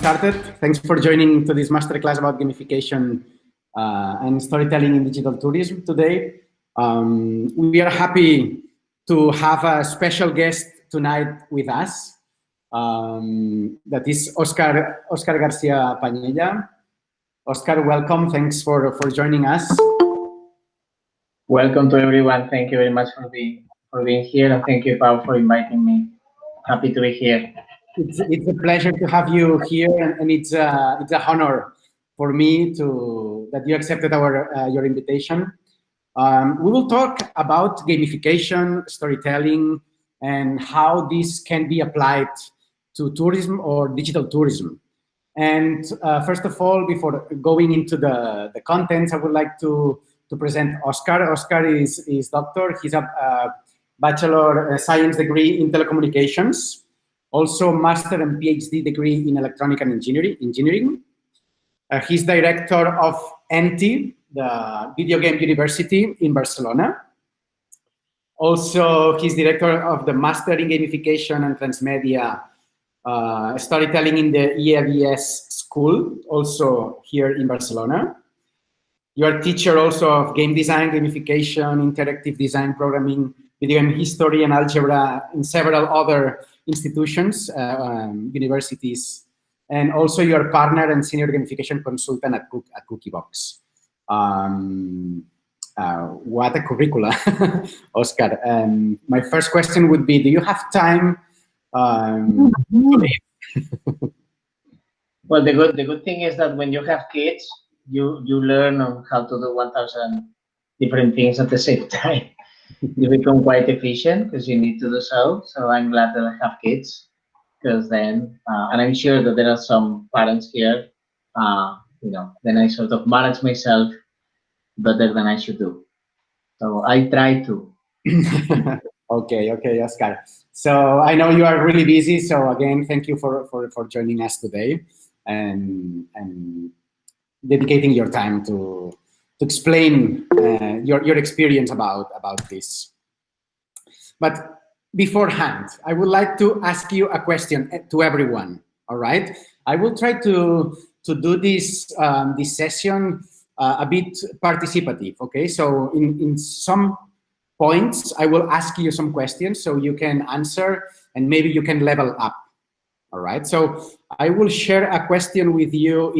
started. Thanks for joining to this masterclass about gamification and storytelling in digital tourism today. We are happy to have a special guest tonight with us. That is Oscar García Pañella. Oscar, welcome. Thanks for joining us. Welcome to everyone. Thank you very much for being here, and thank you, Pau, for inviting me. Happy to be here. It's a pleasure to have you here, and it's an honor for me that you accepted your invitation. We will talk about gamification, storytelling, and how this can be applied to tourism or digital tourism. And first of all, before going into the contents, I would like to present Oscar. Oscar is doctor. He's a bachelor science degree in telecommunications, also master and PhD degree in electronic and engineering. He's director of ENTI, the video game university in Barcelona. Also, he's director of the Master in Gamification and Transmedia Storytelling in the EABS School, also here in Barcelona. You're a teacher also of game design, gamification, interactive design programming, video game history, and algebra in several other institutions, universities. And also you're a partner and senior gamification consultant at Cookiebox. What a curricula, Oscar. My first question would be, do you have time to live? Well, the good thing is that when you have kids, you learn on how to do 1,000 different things at the same time. You become quite efficient because you need to do so. So I'm glad that I have kids, because then, and I'm sure that there are some parents here, then I sort of manage myself better than I should do. So I try to. Okay, Oscar. So I know you are really busy. So again, thank you for joining us today and dedicating your time to explain your experience about this. But beforehand, I would like to ask you a question to everyone. All right, I will try to do this session a bit participative. Okay, so in some points, I will ask you some questions so you can answer and maybe you can level up. All right, so I will share a question with you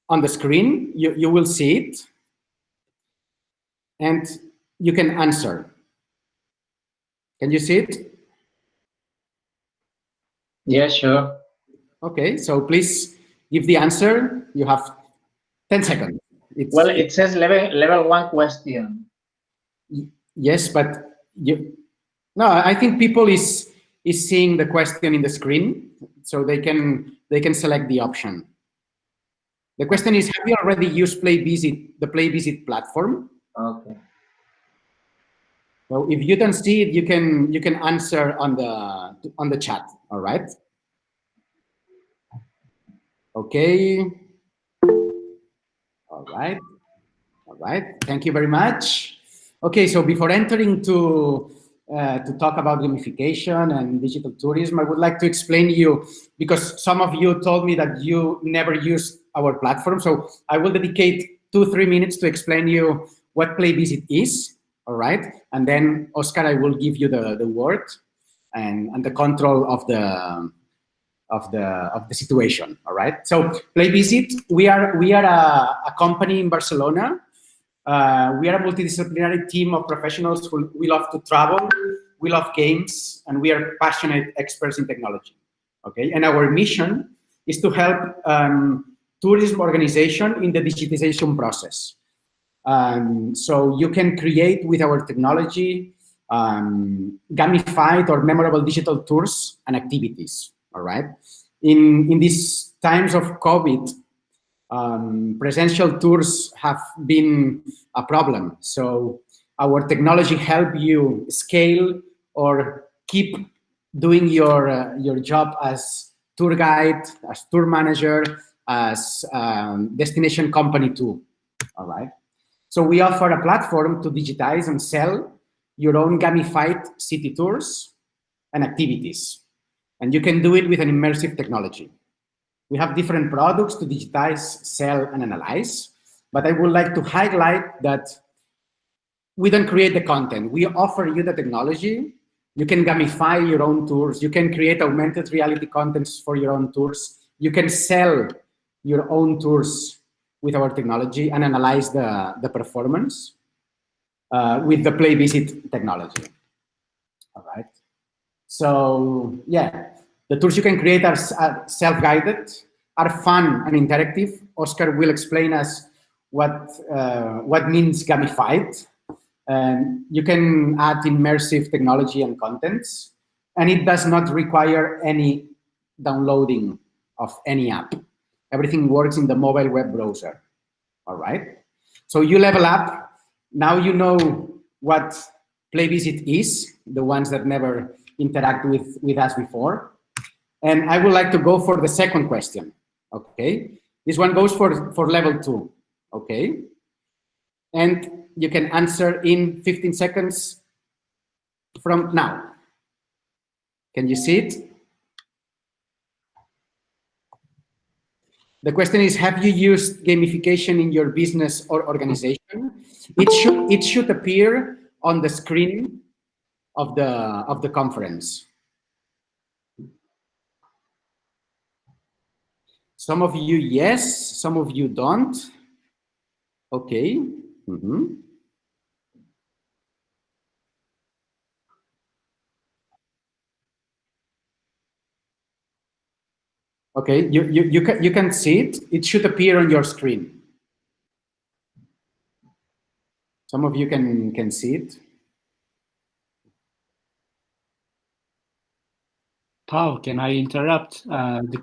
on the screen. You will see it and you can answer. Can you see it? Yeah, sure. Okay, so please give the answer. You have 10 seconds. It says level 1 question. Yes, but no, I think people is seeing the question in the screen, so they can select the option. The question is, have you already used PlayVisit, the PlayVisit platform? Okay. So if you don't see it, you can answer on the chat. All right. Okay. All right. Thank you very much. Okay, so before entering to talk about gamification and digital tourism, I would like to explain you, because some of you told me that you never used our platform. So I will dedicate 2-3 minutes to explain you what PlayVisit is. All right, and then Oscar, I will give you the word and the control of the situation. All right. So PlayVisit, we are a company in Barcelona. We are a multidisciplinary team of professionals who we love to travel, we love games, and we are passionate experts in technology. Okay, and our mission is to help tourism organization in the digitization process. So you can create with our technology gamified or memorable digital tours and activities. All right. In these times of COVID, presential tours have been a problem. So our technology help you scale or keep doing your job as tour guide, as tour manager, as destination company too. All right. So we offer a platform to digitize and sell your own gamified city tours and activities. And you can do it with an immersive technology. We have different products to digitize, sell, and analyze. But I would like to highlight that we don't create the content. We offer you the technology. You can gamify your own tours. You can create augmented reality contents for your own tours. You can sell your own tours with our technology and analyze the performance with the PlayVisit technology. All right. So yeah, the tours you can create are self-guided, are fun and interactive. Oscar will explain us what means gamified. You can add immersive technology and contents, and it does not require any downloading of any app. Everything works in the mobile web browser. All right. So you level up. Now you know what PlayVisit is, the ones that never interact with us before. And I would like to go for the second question. Okay. This one goes for level 2. Okay. And you can answer in 15 seconds from now. Can you see it? The question is, have you used gamification in your business or organization? It should appear on the screen of the conference. Some of you, yes, some of you don't. Okay. Mm-hmm. Okay, you can see it. It should appear on your screen. Some of you can see it. Pau, can I interrupt? The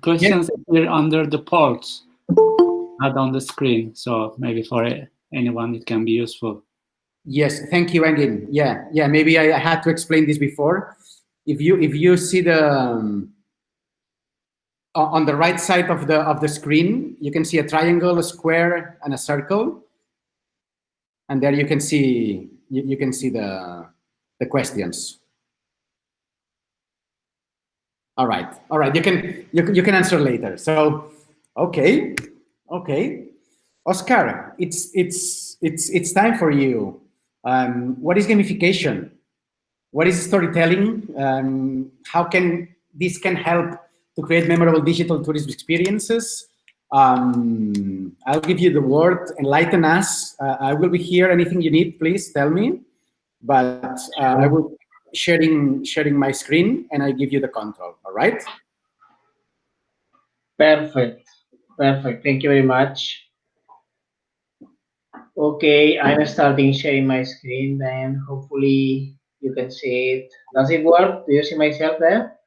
questions appear under the polls, not on the screen. So maybe for anyone it can be useful. Yes, thank you, Engin. Yeah, maybe I had to explain this before. If you see the on the right side of the screen, you can see a triangle, a square, and a circle, and there you can see the questions. All right. You can answer later. So, okay. Oscar, it's time for you. What is gamification? What is storytelling? How can this help to create memorable digital tourism experiences? I'll give you the word. Enlighten us. I will be here. Anything you need, please tell me. But I will be sharing my screen, and I give you the control. All right? Perfect. Thank you very much. Okay, I'm starting sharing my screen. Then hopefully you can see it. Does it work? Do you see myself there?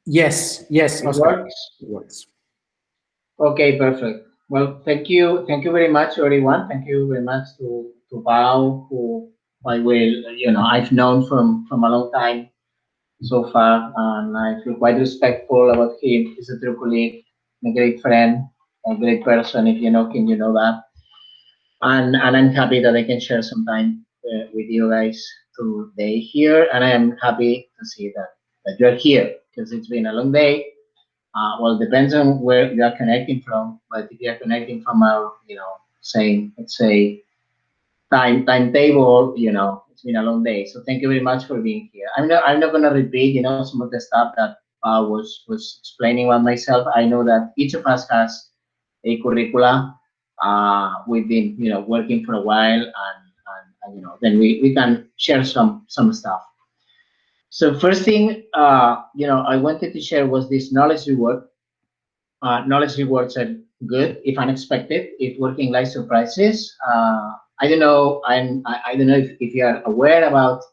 Yes, it works. It works. Okay, perfect. Well, thank you very much, everyone. Thank you very much to Pau, who I will, I've known from a long time so far, and I feel quite respectful about him. He's a true colleague, a great friend, a great person. If you know him, you know that. And I'm happy that I can share some time with you guys today here, and I am happy to see that you're here, because it's been a long day. Well, depends on where you are connecting from, but if you are connecting from our, let's say timetable, it's been a long day. So thank you very much for being here. I'm not gonna repeat, some of the stuff that was explaining about myself. I know that each of us has a curricula. We've been, working for a while, and then we can share some stuff. So first thing, I wanted to share was this knowledge reward. Knowledge rewards are good if unexpected, if working like surprises. I don't know. I don't know if you are aware about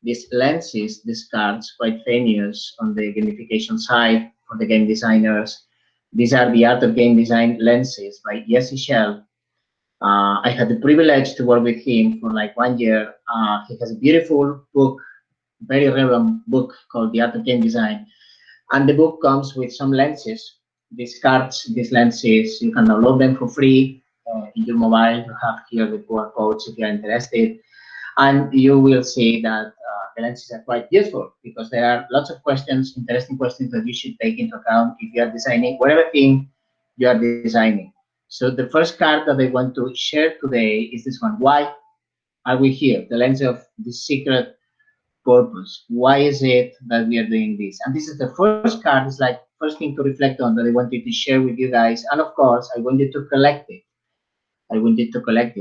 these lenses, these cards, quite famous on the gamification side for the game designers. These are the Art of Game Design lenses by Jesse Shell. I had the privilege to work with him for like 1 year. He has a beautiful book, very relevant book called The Art of Game Design. And the book comes with some lenses. These cards, these lenses, you can download them for free in your mobile. You have here the QR codes if you're interested. And you will see that the lenses are quite useful because there are lots of questions, interesting questions that you should take into account if you are designing whatever thing you are designing. So the first card that I want to share today is this one. Why are we here? The lens of the secret purpose. Why is it that we are doing this? And this is the first card. It's like first thing to reflect on that I wanted to share with you guys. And of course, I want you to collect it.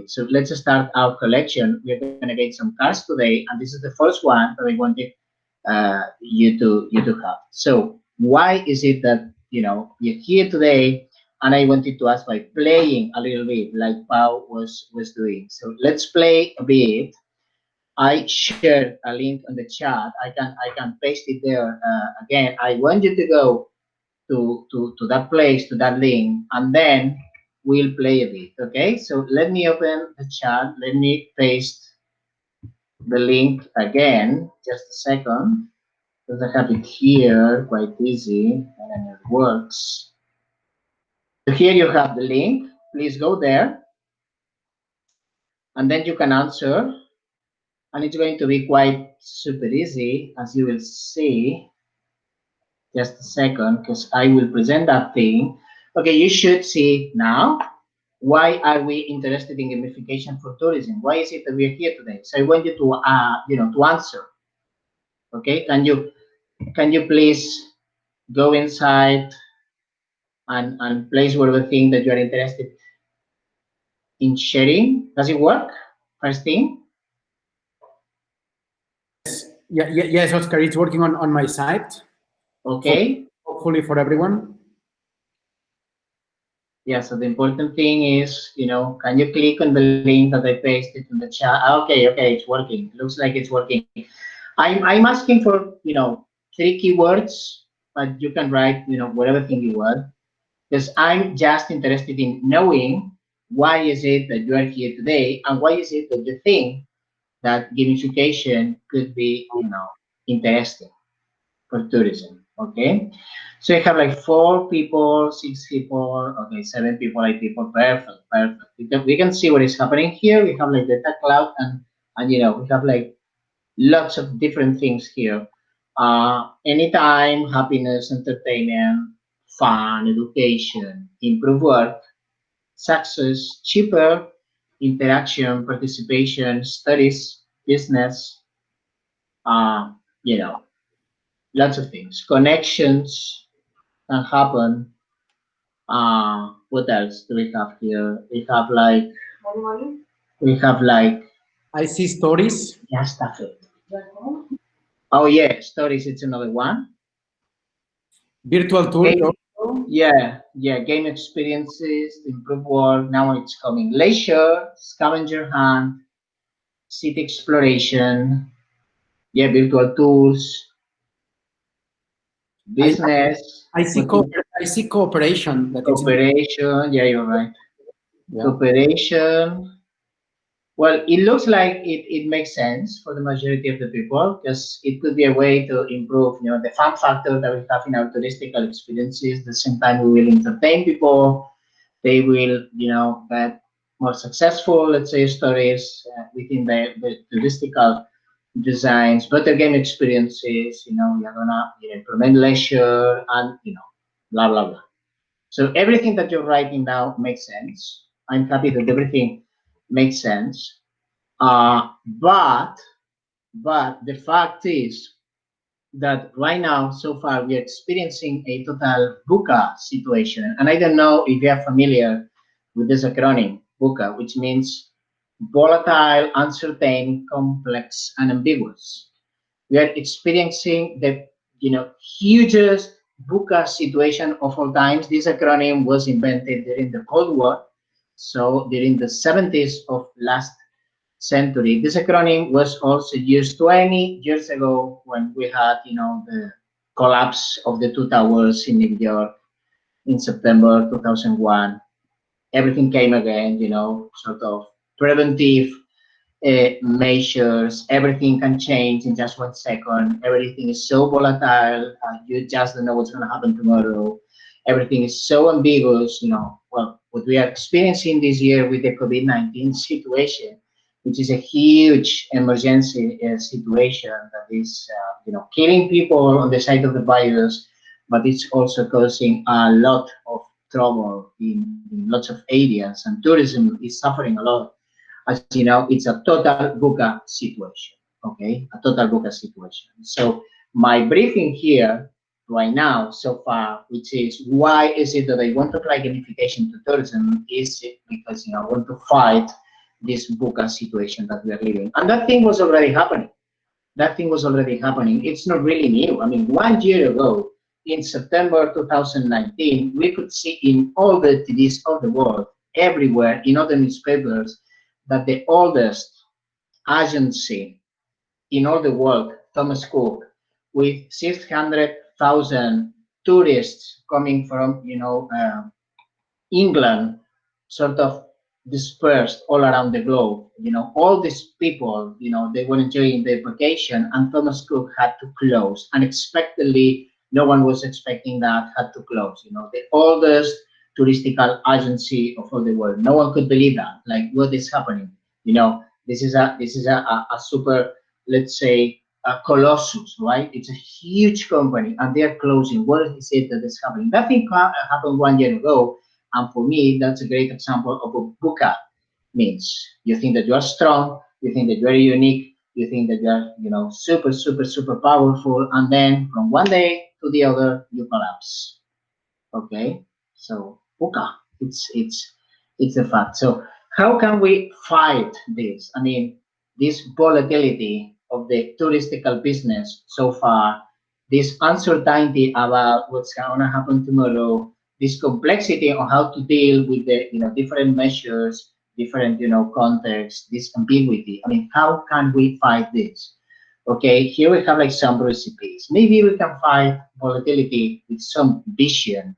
So let's start our collection. We're going to get some cards today, and this is the first one that I wanted you to have. So why is it that we're here today? And I wanted to ask by playing a little bit, like Pau was doing. So let's play a bit. I shared a link on the chat. I can paste it there again. I want you to go to that place, to that link, and then we'll play a bit. Okay, so let me open the chat. Let me paste the link again. Just a second, because I have it here quite easy and it works. So here you have the link. Please go there, and then you can answer. And it's going to be quite super easy, as you will see. Just a second, because I will present that thing. Okay, you should see now. Why are we interested in gamification for tourism? Why is it that we are here today? So I want you to answer. Okay, can you please go inside and place whatever thing that you are interested in sharing? Does it work? First thing. Yes, Oscar, it's working on my side. Okay. Hopefully for everyone. Yeah, so the important thing is, can you click on the link that I pasted in the chat? Okay, it's working. Looks like it's working. I'm asking for, 3 keywords, but you can write, whatever thing you want. Because I'm just interested in knowing why is it that you are here today, and why is it that you think that gamification could be, interesting for tourism. Okay, so you have like 4 people, 6 people, okay, 7 people, 8 people. Perfect. We can see what is happening here. We have like data cloud, and we have like lots of different things here. Anytime, happiness, entertainment, fun, education, improve work, success, cheaper, interaction, participation, studies, business, uh, lots of things. Connections can happen. What else do we have here? We have like I see stories. yeah, stuff it. Oh yeah, stories. It's another one. Virtual tour. Yeah, game experiences, improve work. Now it's coming. Leisure, scavenger hunt, city exploration. Yeah, virtual tours, business. I see cooperation. Cooperation. Yeah, you're right. Yeah. Cooperation. Well, it looks like it makes sense for the majority of the people because it could be a way to improve, the fun factor that we have in our touristical experiences. At the same time, we will entertain people. They will, get more successful, let's say, stories within the touristical designs, better game experiences. We are gonna implement leisure and blah blah blah. So everything that you're writing now makes sense. I'm happy that everything makes sense. But the fact is that right now, so far, we are experiencing a total VUCA situation. And I don't know if you are familiar with this acronym, VUCA, which means volatile, uncertain, complex, and ambiguous. We are experiencing the hugest VUCA situation of all times. This acronym was invented during the Cold War, so during the 70s of last century. This acronym was also used 20 years ago when we had, the collapse of the 2 towers in New York in September 2001. Everything came again, sort of preventive measures. Everything can change in just 1 second. Everything is so volatile. You just don't know what's going to happen tomorrow. Everything is so ambiguous. Well, what we are experiencing this year with the COVID-19 situation which is a huge emergency situation that is, killing people on the side of the virus, but it's also causing a lot of trouble in lots of areas, and tourism is suffering a lot. As you know, it's a total VUCA situation, okay? A total VUCA situation. So my briefing here right now so far, which is why is it that I want to apply gamification to tourism, is it because I want to fight this VUCA situation that we are living. And that thing was already happening. That thing was already happening. It's not really new. I mean, 1 year ago, in September 2019, we could see in all the TVs of the world, everywhere, in all the newspapers, that the oldest agency in all the world, Thomas Cook, with 600,000 tourists coming from, England, sort of dispersed all around the globe. All these people, they were enjoying their vacation, and Thomas Cook had to close unexpectedly. No one was expecting that, had to close. The oldest touristical agency of all the world. No one could believe that. Like, what is happening? This is a super, let's say, a colossus, right? It's a huge company, and they are closing. What is it that is happening? That thing happened 1 year ago, and for me, that's a great example of what VUCA means. You think that you are strong, you think that you are unique, you think that you are, super, super, super powerful, and then from one day to the other, you collapse. Okay, so VUCA, it's a fact. So how can we fight this? I mean, this volatility of the touristical business so far, this uncertainty about what's going to happen tomorrow, this complexity on how to deal with the different measures, different contexts, this ambiguity. I mean, how can we fight this? Okay, here we have like some recipes. Maybe we can fight volatility with some vision.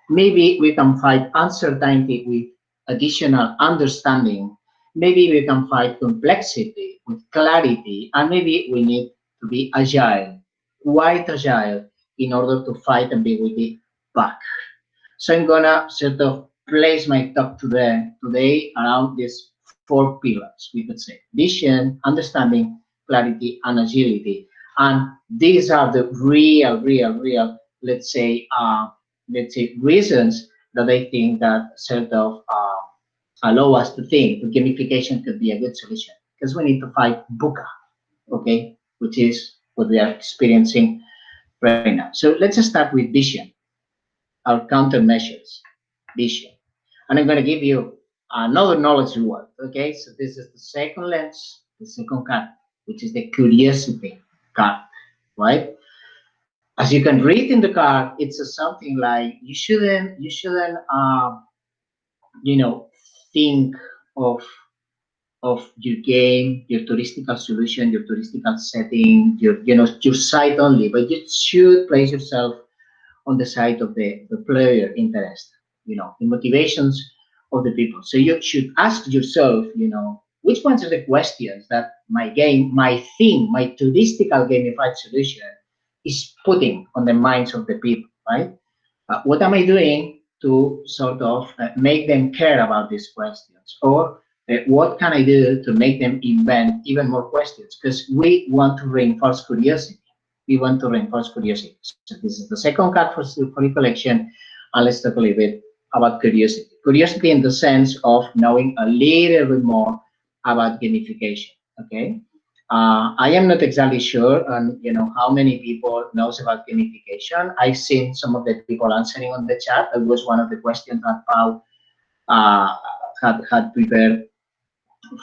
Maybe we can fight uncertainty with additional understanding. Maybe we can fight complexity with clarity, and maybe we need to be agile, quite agile, in order to fight ambiguity back. So I'm gonna sort of place my talk today around these 4 pillars, we could say: vision, understanding, clarity, and agility. And these are the real, let's say, reasons that I think that sort of allow us to think that gamification could be a good solution, because we need to fight VUCA, okay, which is what we are experiencing right now. So let's just start with vision, our countermeasures, vision. And I'm going to give you another knowledge reward, okay? So this is the second lens, the second card, which is the curiosity card, right? As you can read in the card, it's something like you shouldn't think of your game, your touristical solution, your touristical setting, your site only, but you should place yourself on the side of the player interest, the motivations of the people. So you should ask yourself, which ones are the questions that my game, my theme, my touristical gamified solution is putting on the minds of the people, right? What am I doing to sort of make them care about these questions? Or what can I do to make them invent even more questions? Because we want to reinforce curiosity. We want to reinforce curiosity. So this is the second card for recollection, and let's talk a little bit about curiosity. Curiosity in the sense of knowing a little bit more about gamification, okay? I am not exactly sure on how many people knows about gamification. I've seen some of the people answering on the chat. That was one of the questions that Pau had prepared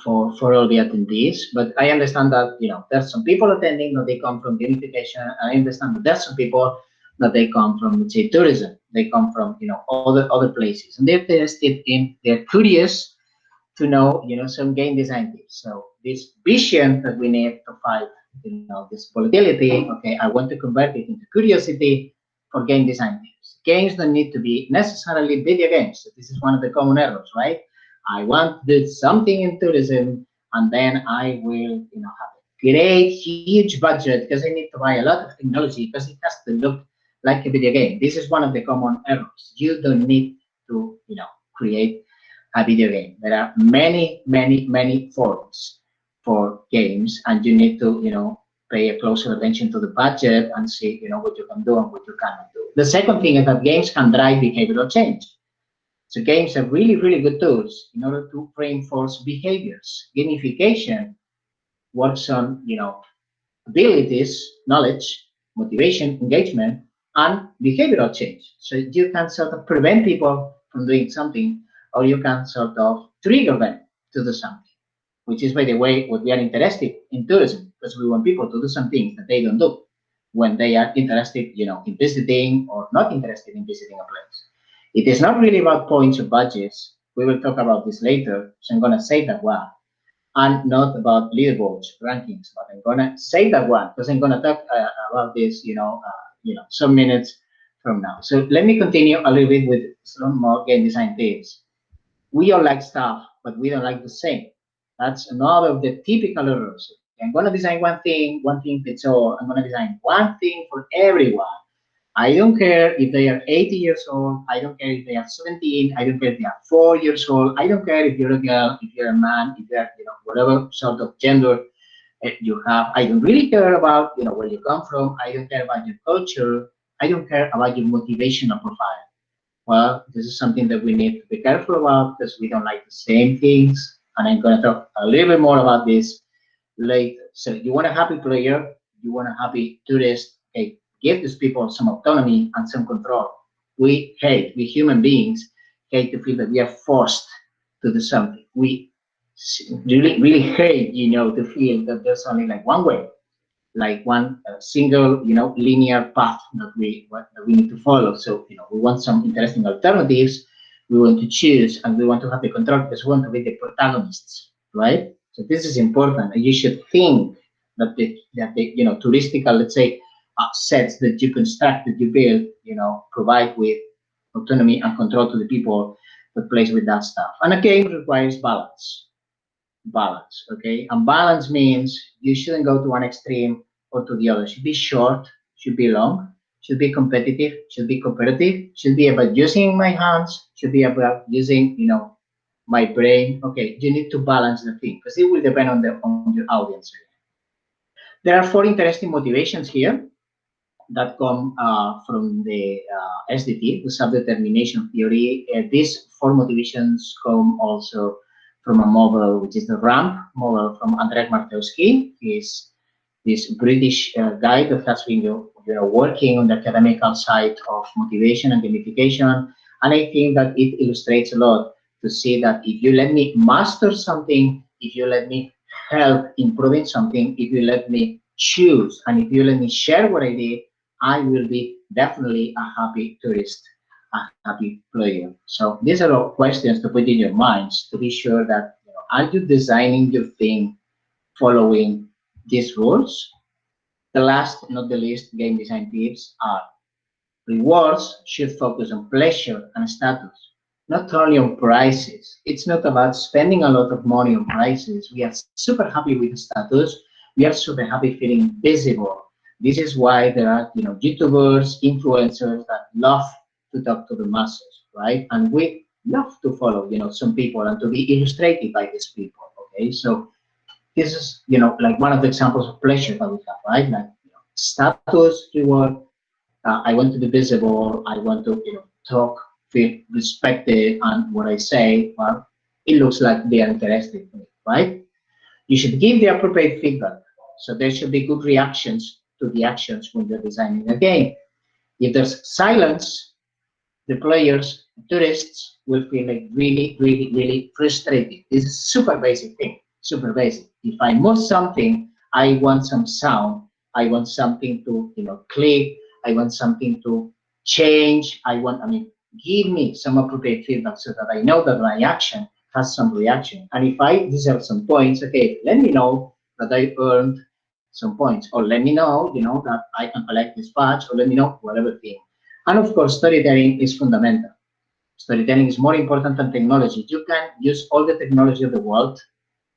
for all the attendees. But I understand that there's some people attending that they come from gamification. I understand that there's some people that they come from, let's say, tourism. They come from other places, and they're interested in, they're curious to know some game design tips. So this vision that we need to fight this volatility, okay, I want to convert it into curiosity for game design tips. Games don't need to be necessarily video games. So this is one of the common errors, right? I want to do something in tourism, and then I will have a great huge budget because I need to buy a lot of technology because it has to look like a video game. This is one of the common errors. You don't need to create a video game. There are many forms for games, and you need to, pay a closer attention to the budget and see, what you can do and what you cannot do. The second thing is that games can drive behavioral change. So games are really, really good tools in order to reinforce behaviors. Gamification works on, abilities, knowledge, motivation, engagement, and behavioral change. So you can sort of prevent people from doing something, or you can sort of trigger them to do something, which is, by the way, what we are interested in tourism, because we want people to do some things that they don't do when they are interested, in visiting or not interested in visiting a place. It is not really about points or budgets. We will talk about this later, so I'm going to say that one. And not about leaderboards, rankings, but I'm going to say that one because I'm going to talk about this, some minutes from now. So let me continue a little bit with some more game design tips. We all like stuff, but we don't like the same. That's another of the typical errors. I'm going to design one thing fits all. I'm going to design one thing for everyone. I don't care if they are 80 years old. I don't care if they are 17. I don't care if they are 4 years old. I don't care if you're a girl, if you're a man, if you're, whatever sort of gender you have. I don't really care about, where you come from. I don't care about your culture. I don't care about your motivational profile. Well, this is something that we need to be careful about because we don't like the same things. And I'm going to talk a little bit more about this later. So you want a happy player, you want a happy tourist, okay, give these people some autonomy and some control. We human beings, hate to feel that we are forced to do something. We really, really hate, to feel that there's only like one way, like one single, linear path that we need to follow. So, we want some interesting alternatives. We want to choose, and we want to have the control because we want to be the protagonists, right? So this is important, and you should think that the touristical, let's say, sets that you construct, that you build, provide with autonomy and control to the people that plays with that stuff. And a game requires balance. Okay? And balance means you shouldn't go to one extreme or to the other. Should be short, should be long, should be competitive, should be cooperative, should be about using my hands, should be about using, my brain. Okay, you need to balance the thing because it will depend on your audience. There are 4 interesting motivations here that come from the SDT, the self-determination theory. These 4 motivations come also from a model, which is the RAMP model from Andrzej Martewski. He's this British guy that has been working on the academical side of motivation and gamification. And I think that it illustrates a lot to see that if you let me master something, if you let me help improving something, if you let me choose, and if you let me share what I did, I will be definitely a happy tourist, a happy player. So these are all questions to put in your minds to be sure that, are you designing your thing following these rules? The last, not the least, game design tips are rewards should focus on pleasure and status, not only on prices. It's not about spending a lot of money on prices. We are super happy with status. We are super happy feeling visible. This is why there are, YouTubers, influencers that love to talk to the masses, right? And we love to follow, some people and to be illustrated by these people, okay? So this is, like one of the examples of pleasure that we have, right? Like, status, reward. I want to be visible. I want to, talk, feel respected, and what I say, well, it looks like they are interested in it, right? You should give the appropriate feedback. So there should be good reactions to the actions when you're designing a game. If there's silence, the players, tourists will feel like really, really, really frustrated. This is a super basic thing, super basic. If I move something, I want some sound. I want something to, click. I want something to change. Give me some appropriate feedback so that I know that my action has some reaction. And if I deserve some points, okay, let me know that I earned some points, or let me know, that I can collect this badge, or let me know whatever thing. And of course, storytelling is fundamental. Storytelling is more important than technology. You can use all the technology of the world,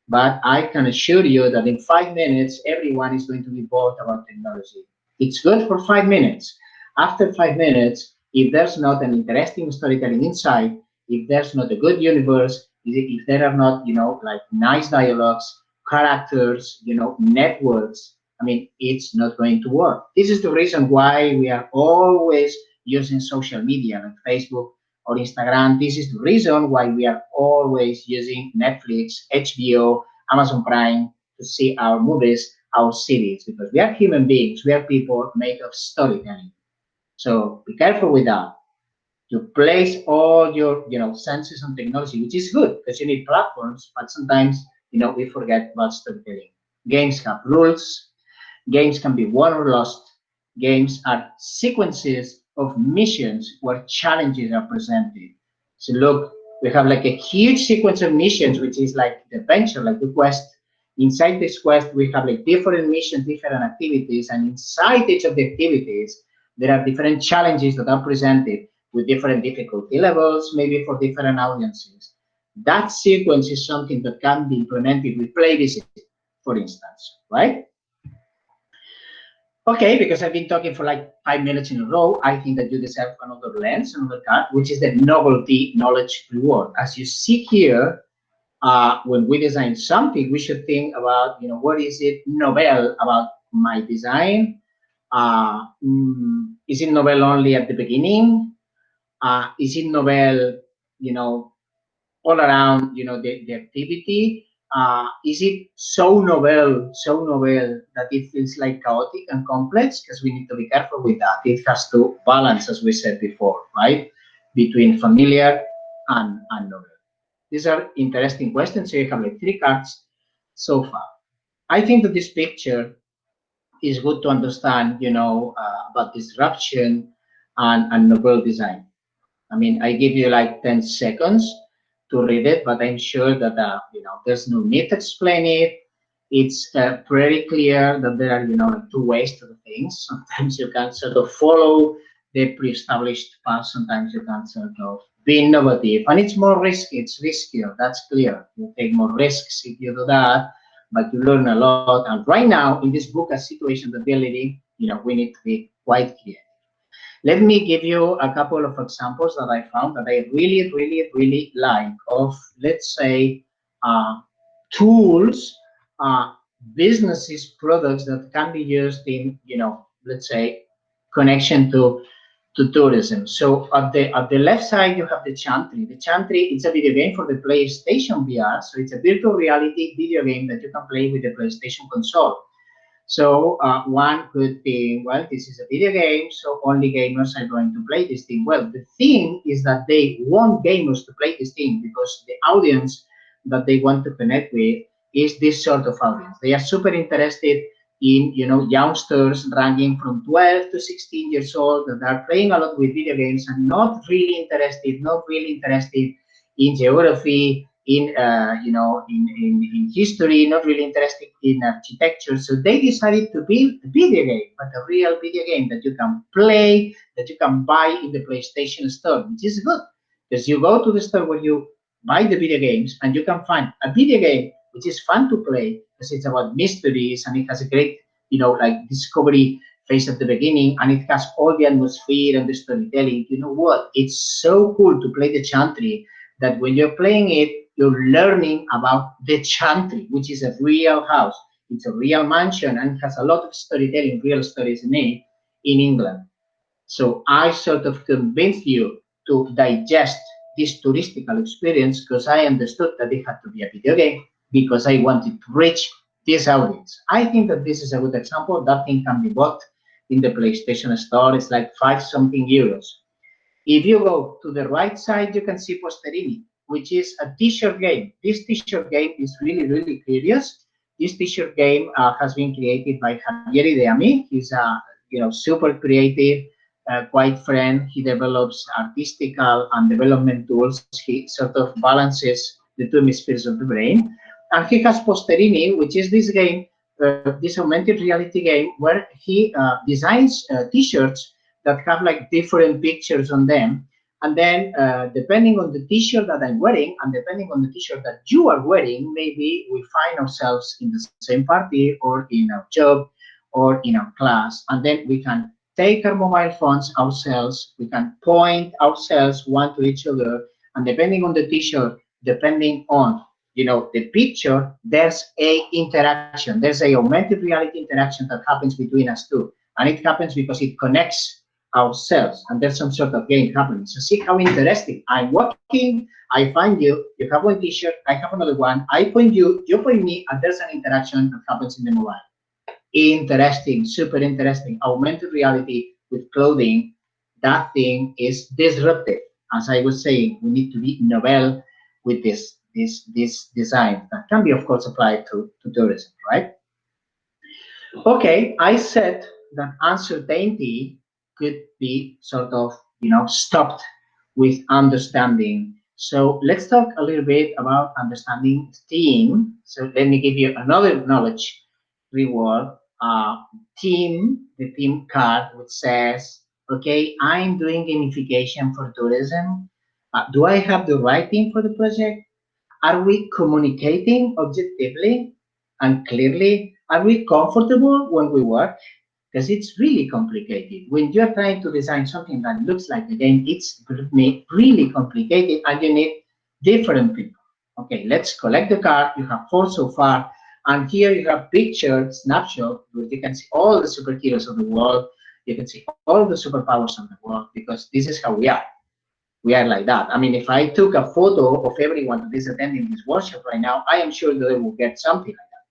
but I can assure you that in 5 minutes, everyone is going to be bored about technology. It's good for 5 minutes. After 5 minutes, if there's not an interesting storytelling inside, if there's not a good universe, if there are not, like nice dialogues, characters, networks, I mean, it's not going to work. This is the reason why we are always using social media like Facebook or Instagram. This is the reason why we are always using Netflix, HBO, Amazon Prime to see our movies, our series, because we are human beings. We are people made of storytelling. So be careful with that. You place all your senses on technology, which is good because you need platforms, but sometimes we forget about storytelling. Games have rules. Games can be won or lost. Games are sequences of missions where challenges are presented. So look, we have like a huge sequence of missions, which is like the adventure, like the quest. Inside this quest, we have like different missions, different activities, and inside each of the activities, there are different challenges that are presented with different difficulty levels, maybe for different audiences. That sequence is something that can be implemented with PlayVisit, for instance, right? Okay, because I've been talking for like 5 minutes in a row, I think that you deserve another lens, another card, which is the novelty knowledge reward. As you see here, when we design something, we should think about, what is it novel about my design? Is it novel only at the beginning? Is it novel, all around, the activity? Is it so novel that it feels like chaotic and complex? Because we need to be careful with that. It has to balance, as we said before, right? Between familiar and novel. These are interesting questions. So you have like 3 cards so far. I think that this picture is good to understand, about disruption and novel design. I mean, I give you like 10 seconds to read it, but I'm sure that, there's no need to explain it. It's pretty clear that there are, like 2 ways to do things. Sometimes you can sort of follow the pre-established path. Sometimes you can sort of be innovative. And it's more risky. It's riskier. That's clear. You take more risks if you do that, but you learn a lot. And right now, in this book, a situation that we're living, we need to be quite clear. Let me give you a couple of examples that I found that I really, really, really like of, let's say, tools, businesses, products that can be used in, let's say, connection to tourism. So at the left side, you have the Chantry. The Chantry, it's a video game for the PlayStation VR. So it's a virtual reality video game that you can play with the PlayStation console. So one could think, well, this is a video game, so only gamers are going to play this thing. Well, the thing is that they want gamers to play this thing because the audience that they want to connect with is this sort of audience. They are super interested in, youngsters ranging from 12 to 16 years old that are playing a lot with video games and not really interested in geography, in history, not really interested in architecture. So they decided to build a video game, but a real video game that you can play, that you can buy in the PlayStation store, which is good because you go to the store where you buy the video games and you can find a video game which is fun to play because it's about mysteries and it has a great, like discovery phase at the beginning, and it has all the atmosphere and the storytelling. You know what? It's so cool to play the Chantry that when you're playing it, you're learning about the Chantry, which is a real house. It's a real mansion and it has a lot of storytelling, real stories in it in England. So I sort of convinced you to digest this touristical experience because I understood that it had to be a video game because I wanted to reach this audience. I think that this is a good example. That thing can be bought in the PlayStation store. It's like 5 something euros. If you go to the right side, you can see Posterini, which is a t-shirt game. This t-shirt game is really, really curious. This t-shirt game has been created by Javier Ideami. He's a super creative, quiet friend. He develops artistical and development tools. He sort of balances the 2 hemispheres of the brain. And he has Posterini, which is this game, this augmented reality game, where he designs t-shirts that have like different pictures on them. And then depending on the t-shirt that I'm wearing and depending on the t-shirt that you are wearing, maybe we find ourselves in the same party or in our job or in our class. And then we can take our mobile phones ourselves, we can point ourselves one to each other, and depending on the t-shirt, depending on you know, the picture, there's a interaction. There's a augmented reality interaction that happens between us two. And it happens because it connects ourselves, and there's some sort of game happening. So see how interesting. I'm walking, I find you, you have one t-shirt, I have another one, I point you, you point me, and there's an interaction that happens in the mobile. Interesting, super interesting. Augmented reality with clothing, that thing is disruptive. As I was saying, we need to be novel with this design that can be, of course, applied to tourism, right? Okay, I said that uncertainty could be sort of, you know, stopped with understanding. So let's talk a little bit about understanding team. So let me give you another knowledge reward. Team, the team card, which says, okay, I'm doing gamification for tourism. Do I have the right team for the project? Are we communicating objectively and clearly? Are we comfortable when we work? Because it's really complicated. When you're trying to design something that looks like a game, it's really complicated, and you need different people. Okay, let's collect the card. You have 4 so far. And here you have picture snapshot where you can see all the superheroes of the world. You can see all the superpowers of the world, because this is how we are. We are like that. I mean, if I took a photo of everyone that is attending this workshop right now, I am sure that they will get something like that,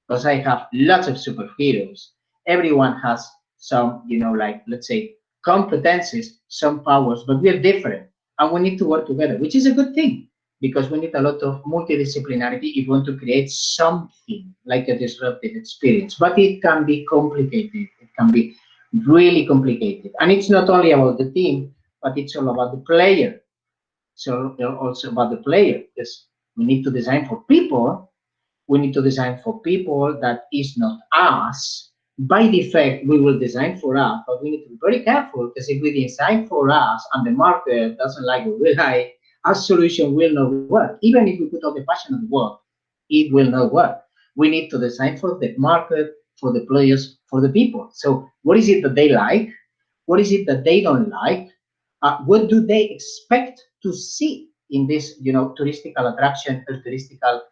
because I have lots of superheroes. Everyone has some, you know, like, let's say, competencies, some powers, but we're different, and we need to work together, which is a good thing, because we need a lot of multidisciplinarity if we want to create something like a disruptive experience. But it can be complicated. It can be really complicated. And it's not only about the team, but it's all about the player. So also about the player, because we need to design for people. We need to design for people that is not us. By default, we will design for us, but we need to be very careful, because if we design for us and the market doesn't like what we like, our solution will not work. Even if we put all the passion of the work, it will not work. We need to design for the market, for the players, for the people. So what is it that they like? What is it that they don't like? What do they expect to see in this, you know, touristical attraction or touristical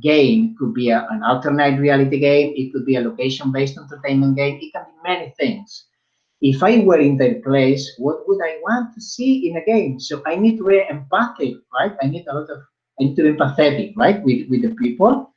game? Could be an alternate reality game. It could be a location-based entertainment game. It can be many things. If I were in their place, what would I want to see in a game? So I need to be empathic, right? I need to be empathetic, right, with the people.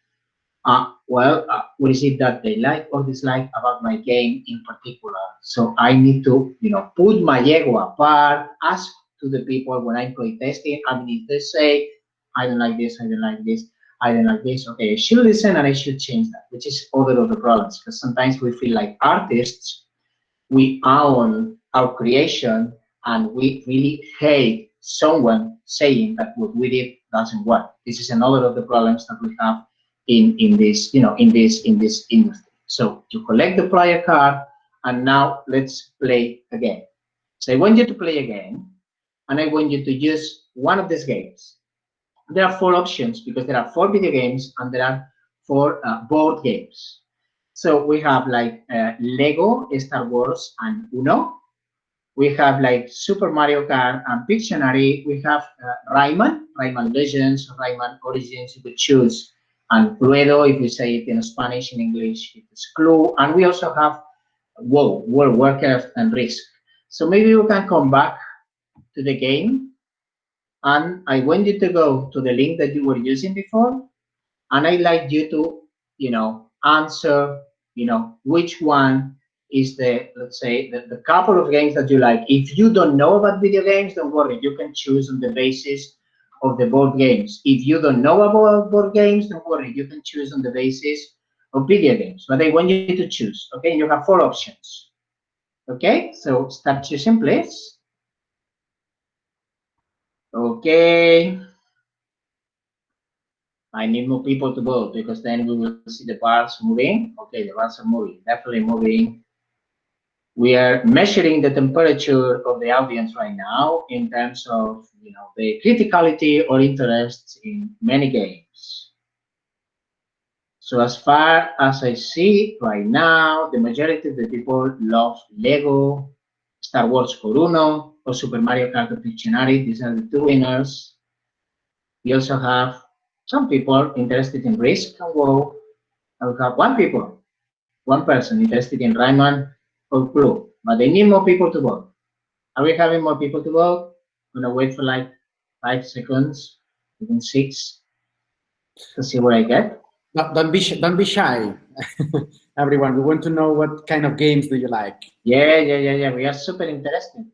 What is it that they like or dislike about my game in particular? So I need to, you know, put my ego apart, ask to the people when I'm playtesting. I mean, if they say, I don't like this, I don't like this, I don't like this, okay, I should listen and I should change that, which is other of the problems, because sometimes we feel like artists, we own our creation, and we really hate someone saying that what we did doesn't work. This is another of the problems that we have in this, you know, in this industry. So you collect the player card, and now let's play a game. So I want you to play a game, and I want you to use one of these games. There are 4 options, because there are 4 video games and there are 4 board games. So we have like Lego, Star Wars, and Uno. We have like Super Mario Kart and Pictionary. We have Rayman Legends, Rayman Origins, you could choose. And Cluedo, if you say it in Spanish, in English, it's Clue. And we also have WoW, World Warcraft, and Risk. So maybe we can come back to the game. And I want you to go to the link that you were using before. And I'd like you to, you know, answer, you know, which one is the, let's say, the couple of games that you like. If you don't know about video games, don't worry. You can choose on the basis of the board games. If you don't know about board games, don't worry. You can choose on the basis of video games. But I want you to choose, okay? You have 4 options, okay? So start choosing, please. Okay. I need more people to vote, because then we will see the bars moving. Okay, the bars are moving, definitely moving. We are measuring the temperature of the audience right now in terms of, you know, the criticality or interest in many games. So as far as I see right now, the majority of the people love Lego, Star Wars for Uno, or Super Mario Kart or Pictionary. These are the 2 winners. We also have Some people interested in risk and go. I will have one person interested in Rayman or Clue, but they need more people to vote. Are we having more people to vote? I'm gonna wait for like 5 seconds, even 6, to see what I get. Don't be shy. Everyone, we want to know what kind of games do you like. Yeah. We are super interested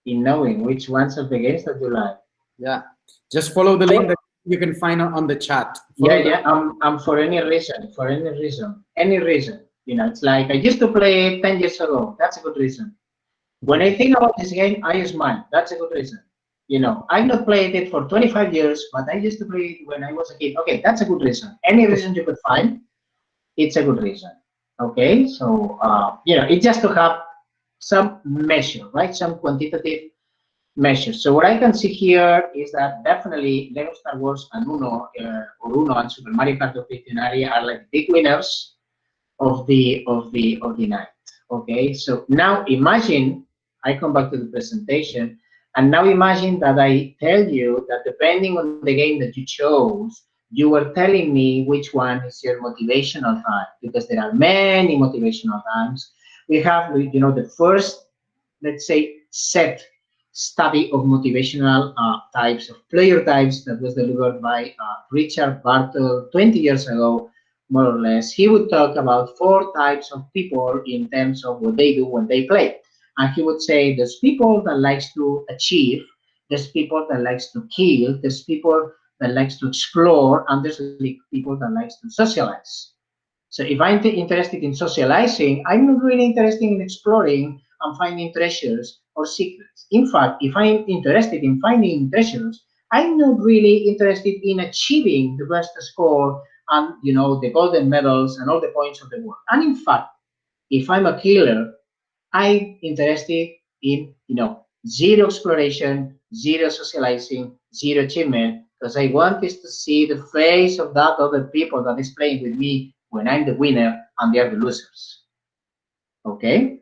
in knowing which ones of the games that you like. Yeah, just follow the link that you can find on the chat. Follow I'm for any reason, any reason. You know, it's like I used to play it 10 years ago. That's a good reason. When I think about this game, I smile. That's a good reason. You know, I've not played it for 25 years, but I used to play it when I was a kid. Okay, that's a good reason. Any reason you could find, it's a good reason. Okay, so you know, it's just to have some measure, right? Some quantitative measures. So what I can see here is that definitely Lego Star Wars and Uno and Super Mario Kart of Dictionary are like big winners of the night. Okay, so now imagine I come back to the presentation, and now imagine that I tell you that depending on the game that you chose, you were telling me which one is your motivational time, because there are many motivational times. We have, you know, the first, let's say, set study of motivational types of player types that was delivered by Richard Bartle 20 years ago, more or less. He would talk about 4 types of people in terms of what they do when they play. And he would say there's people that likes to achieve, there's people that likes to kill, there's people that likes to explore, and there's people that likes to socialize. So if I'm interested in socializing, I'm not really interested in exploring and finding treasures or secrets. In fact, if I'm interested in finding treasures, I'm not really interested in achieving the best score and, you know, the golden medals and all the points of the world. And in fact, if I'm a killer, I'm interested in, you know, zero exploration, zero socializing, zero achievement, because I want is to see the face of that other people that is playing with me when I'm the winner and they are the losers. Okay?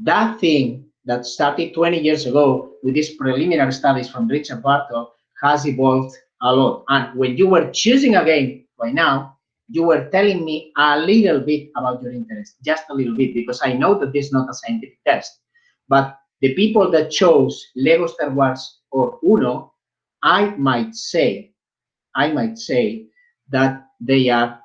That thing that started 20 years ago with these preliminary studies from Richard Bartle has evolved a lot. And when you were choosing a game right now, you were telling me a little bit about your interest, just a little bit, because I know that this is not a scientific test. But the people that chose Lego Star Wars or Uno, I might say that they are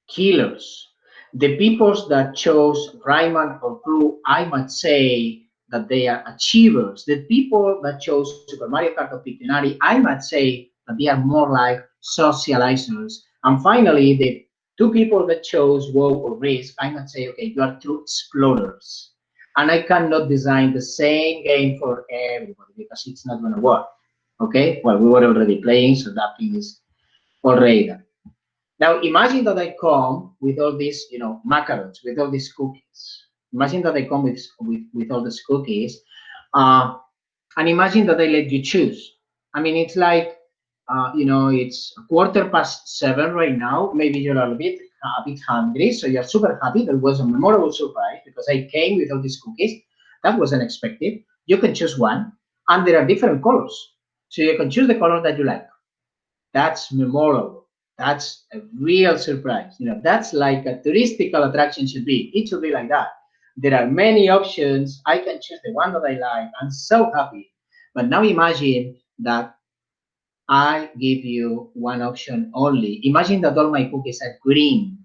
killers. The peoples that chose Rayman or Clue, I might say that they are achievers. The people that chose Super Mario Kart or Pictionary, I might say that they are more like socializers. And finally, the 2 people that chose WoW or Risk, I might say, okay, you are true explorers. And I cannot design the same game for everybody because it's not going to work. Okay, well, we were already playing, so that thing is already done. Now imagine that I come with all these, you know, macarons, with all these cookies. Imagine that I come with all these cookies, and imagine that I let you choose. I mean, it's like, you know, it's 7:15 right now. Maybe you're a bit hungry, so you're super happy. That was a memorable surprise because I came with all these cookies. That was unexpected. You can choose one, and there are different colors, so you can choose the color that you like. That's memorable. That's a real surprise. You know, that's like a touristical attraction should be. It should be like that. There are many options. I can choose the one that I like. I'm so happy. But now imagine that I give you one option only. Imagine that all my cookies are green.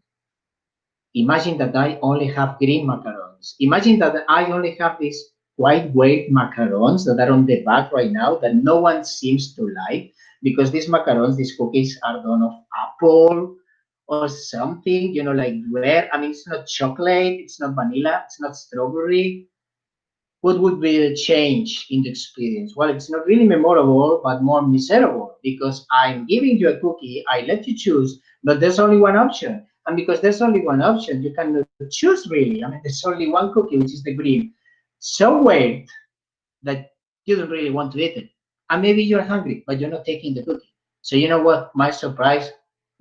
Imagine that I only have green macarons. Imagine that I only have these white weight macarons that are on the back right now that no one seems to like because these macarons, these cookies are done of apple or something, you know, like rare. I mean, it's not chocolate, it's not vanilla, it's not strawberry. What would be the change in the experience? Well, it's not really memorable, but more miserable because I'm giving you a cookie, I let you choose, but there's only one option. And because there's only one option, you cannot choose really. I mean, there's only one cookie, which is the green. So weird that you don't really want to eat it. And maybe you're hungry, but you're not taking the cookie. So you know what? My surprise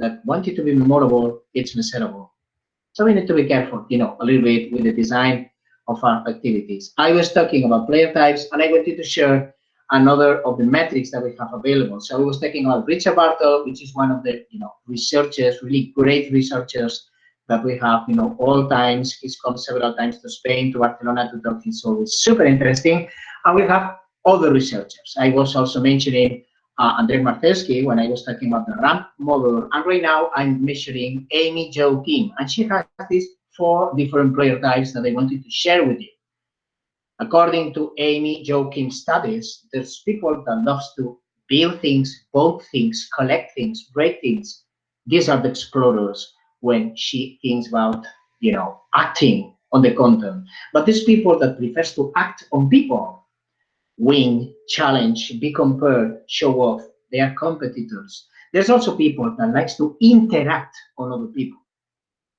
that wanted to be memorable, it's miserable. So we need to be careful, you know, a little bit with the design of our activities. I was talking about player types, and I wanted to share another of the metrics that we have available. So I was talking about Richard Bartle, which is one of the researchers, really great researchers that we have, all times. He's come several times to Spain, to Barcelona to talk. It's always super interesting. And we have other researchers. I was also mentioning Andrzej Marcelski when I was talking about the ramp model. And right now I'm measuring Amy Jo Kim. And she has these 4 different player types that I wanted to share with you. According to Amy Jo Kim studies, there's people that loves to build things, build things, collect things, break things. These are the explorers when she thinks about, acting on the content. But these people that prefers to act on people, win, challenge, be compared, show off, they are competitors. There's also people that likes to interact on other people,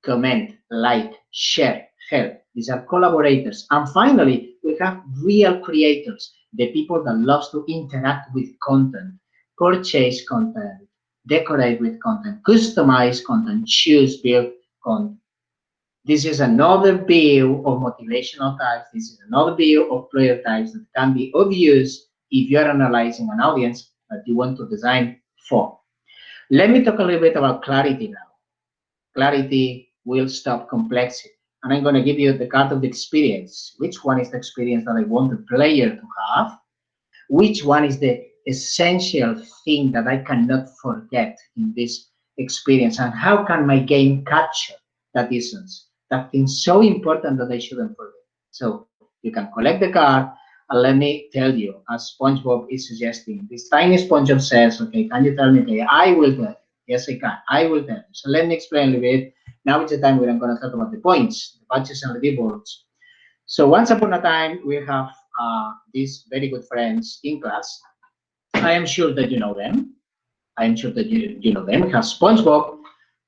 comment, like, share, help. These are collaborators. And finally, we have real creators, the people that loves to interact with content, purchase content, decorate with content, customize content, choose, build content. This is another view of motivational types. This is another view of player types that can be of use if you're analyzing an audience that you want to design for. Let me talk a little bit about clarity now. Clarity will stop complexity. And I'm going to give you the card of the experience. Which one is the experience that I want the player to have? Which one is the essential thing that I cannot forget in this experience? And how can my game capture that essence? That thing so important that I shouldn't forget. So you can collect the card, and let me tell you, as SpongeBob is suggesting, this tiny SpongeBob says, okay, can you tell me? Okay, I will tell you. Yes, I can. I will tell you. So let me explain a little bit. Now is the time where I'm going to talk about the points, the badges and the boards. So once upon a time, we have these very good friends in class. I am sure that you know them. I am sure that you know them. We have SpongeBob,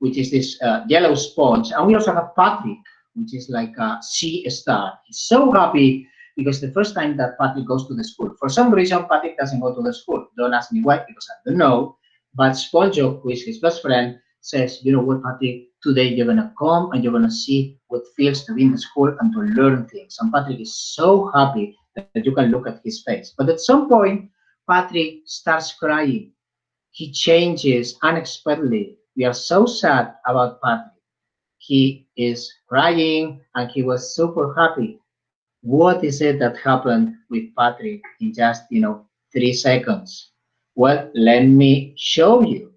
which is this yellow sponge. And we also have Patrick, which is like a sea star. He's so happy because the first time that Patrick goes to the school. For some reason, Patrick doesn't go to the school. Don't ask me why, because I don't know. But SpongeBob, who is his best friend, says, you know what, Patrick, today you're going to come and you're going to see what it feels to be in the school and to learn things. And Patrick is so happy that you can look at his face. But at some point, Patrick starts crying. He changes unexpectedly. We are so sad about Patrick. He is crying and he was super happy. What is it that happened with Patrick in just, 3 seconds? Well, let me show you.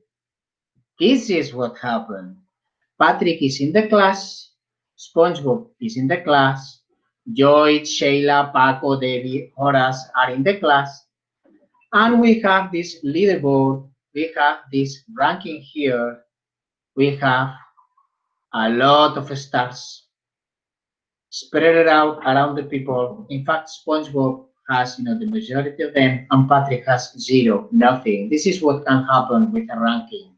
This is what happened. Patrick is in the class. SpongeBob is in the class. Joy, Sheila, Paco, Debbie, Horace are in the class. And we have this leaderboard. We have this ranking here. We have a lot of stars spread out around the people. In fact, SpongeBob has, the majority of them, and Patrick has 0, nothing. This is what can happen with a ranking,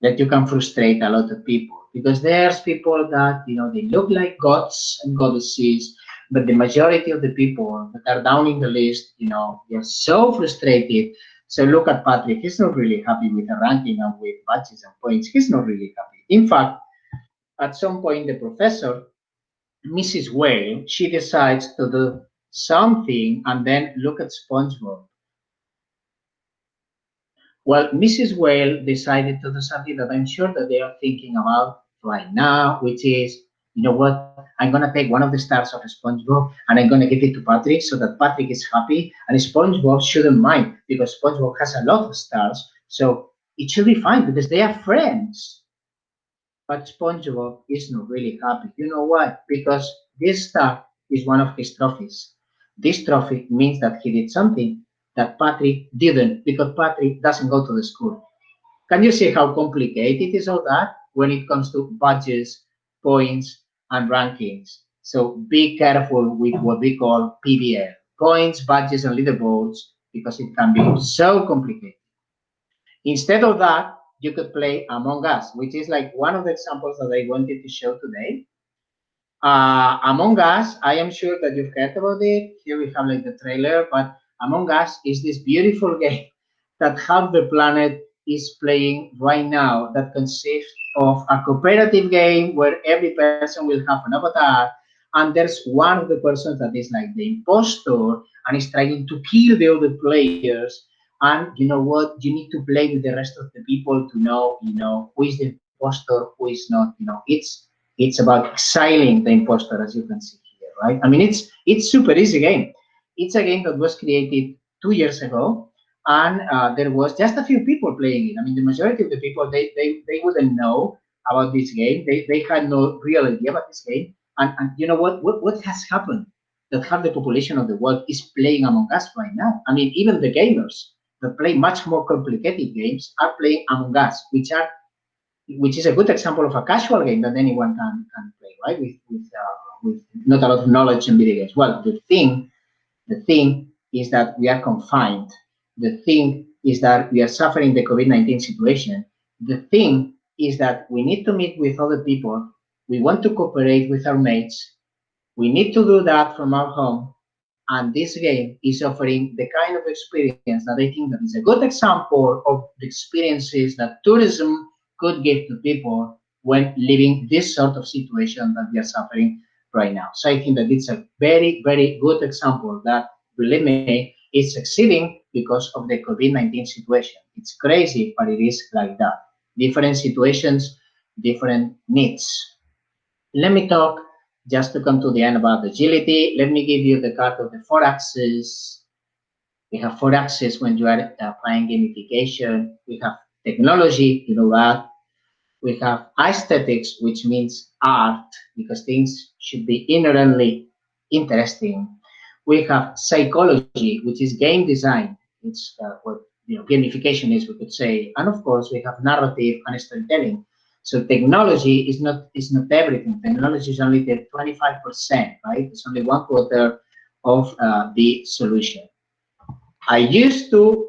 that you can frustrate a lot of people, because there's people that, they look like gods and goddesses, but the majority of the people that are down in the list, they're so frustrated. So look at Patrick. He's not really happy with the ranking and with badges and points. He's not really happy. In fact, at some point, the professor, Mrs. Whale, she decides to do something and then look at SpongeBob. Well, Mrs. Whale decided to do something that I'm sure that they are thinking about right now, which is, you know what, I'm going to take one of the stars of SpongeBob and I'm going to give it to Patrick so that Patrick is happy and SpongeBob shouldn't mind because SpongeBob has a lot of stars. So it should be fine because they are friends. But SpongeBob is not really happy. You know why? Because this star is one of his trophies. This trophy means that he did something that Patrick didn't, because Patrick doesn't go to the school. Can you see how complicated is all that when it comes to badges, points, and rankings? So be careful with what we call PBL, points, badges, and leaderboards, because it can be so complicated. Instead of that, you could play Among Us, which is like one of the examples that I wanted to show today. Among Us, I am sure that you've heard about it. Here we have like the trailer, but Among Us is this beautiful game that half the planet is playing right now, that consists of a cooperative game where every person will have an avatar, and there's one of the persons that is like the impostor and is trying to kill the other players. And you know what? You need to play with the rest of the people to know, who is the impostor, who is not. It's about exiling the impostor, as you can see here, right? I mean, it's super easy game. It's a game that was created 2 years ago, and there was just a few people playing it. I mean, the majority of the people they wouldn't know about this game. They had no real idea about this game. And you know what has happened? That half the population of the world is playing Among Us right now. I mean, even the gamers that play much more complicated games are playing Among Us, which is a good example of a casual game that anyone can play, right? With not a lot of knowledge in video games. Well, the thing is that we are confined. The thing is that we are suffering the COVID-19 situation. The thing is that we need to meet with other people. We want to cooperate with our mates. We need to do that from our home. And this game is offering the kind of experience that I think that is a good example of the experiences that tourism could give to people when living this sort of situation that we are suffering right now. So I think that it's a very, very good example that, believe me, is succeeding because of the COVID-19 situation. It's crazy, but it is like that. Different situations, different needs. Let me talk, just to come to the end, about agility. Let me give you the card of the 4 axes. We have 4 axes when you are applying gamification. We have technology, you know that. We have aesthetics, which means art, because things should be inherently interesting. We have psychology, which is game design. It's what gamification is, we could say. And of course, we have narrative and storytelling. So technology is not everything. Technology is only the 25%, right? It's only 1/4 of the solution. I used to,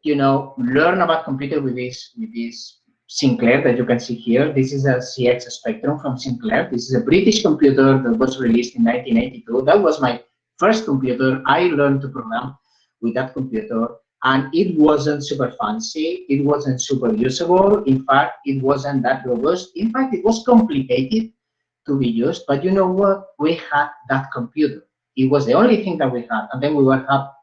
learn about computer with this Sinclair that you can see here. This is a CX Spectrum from Sinclair. This is a British computer that was released in 1982. That was my first computer. I learned to program with that computer, and it wasn't super fancy. It wasn't super usable. In fact, it wasn't that robust. In fact, it was complicated to be used. But you know what? We had that computer. It was the only thing that we had, and then we were happy.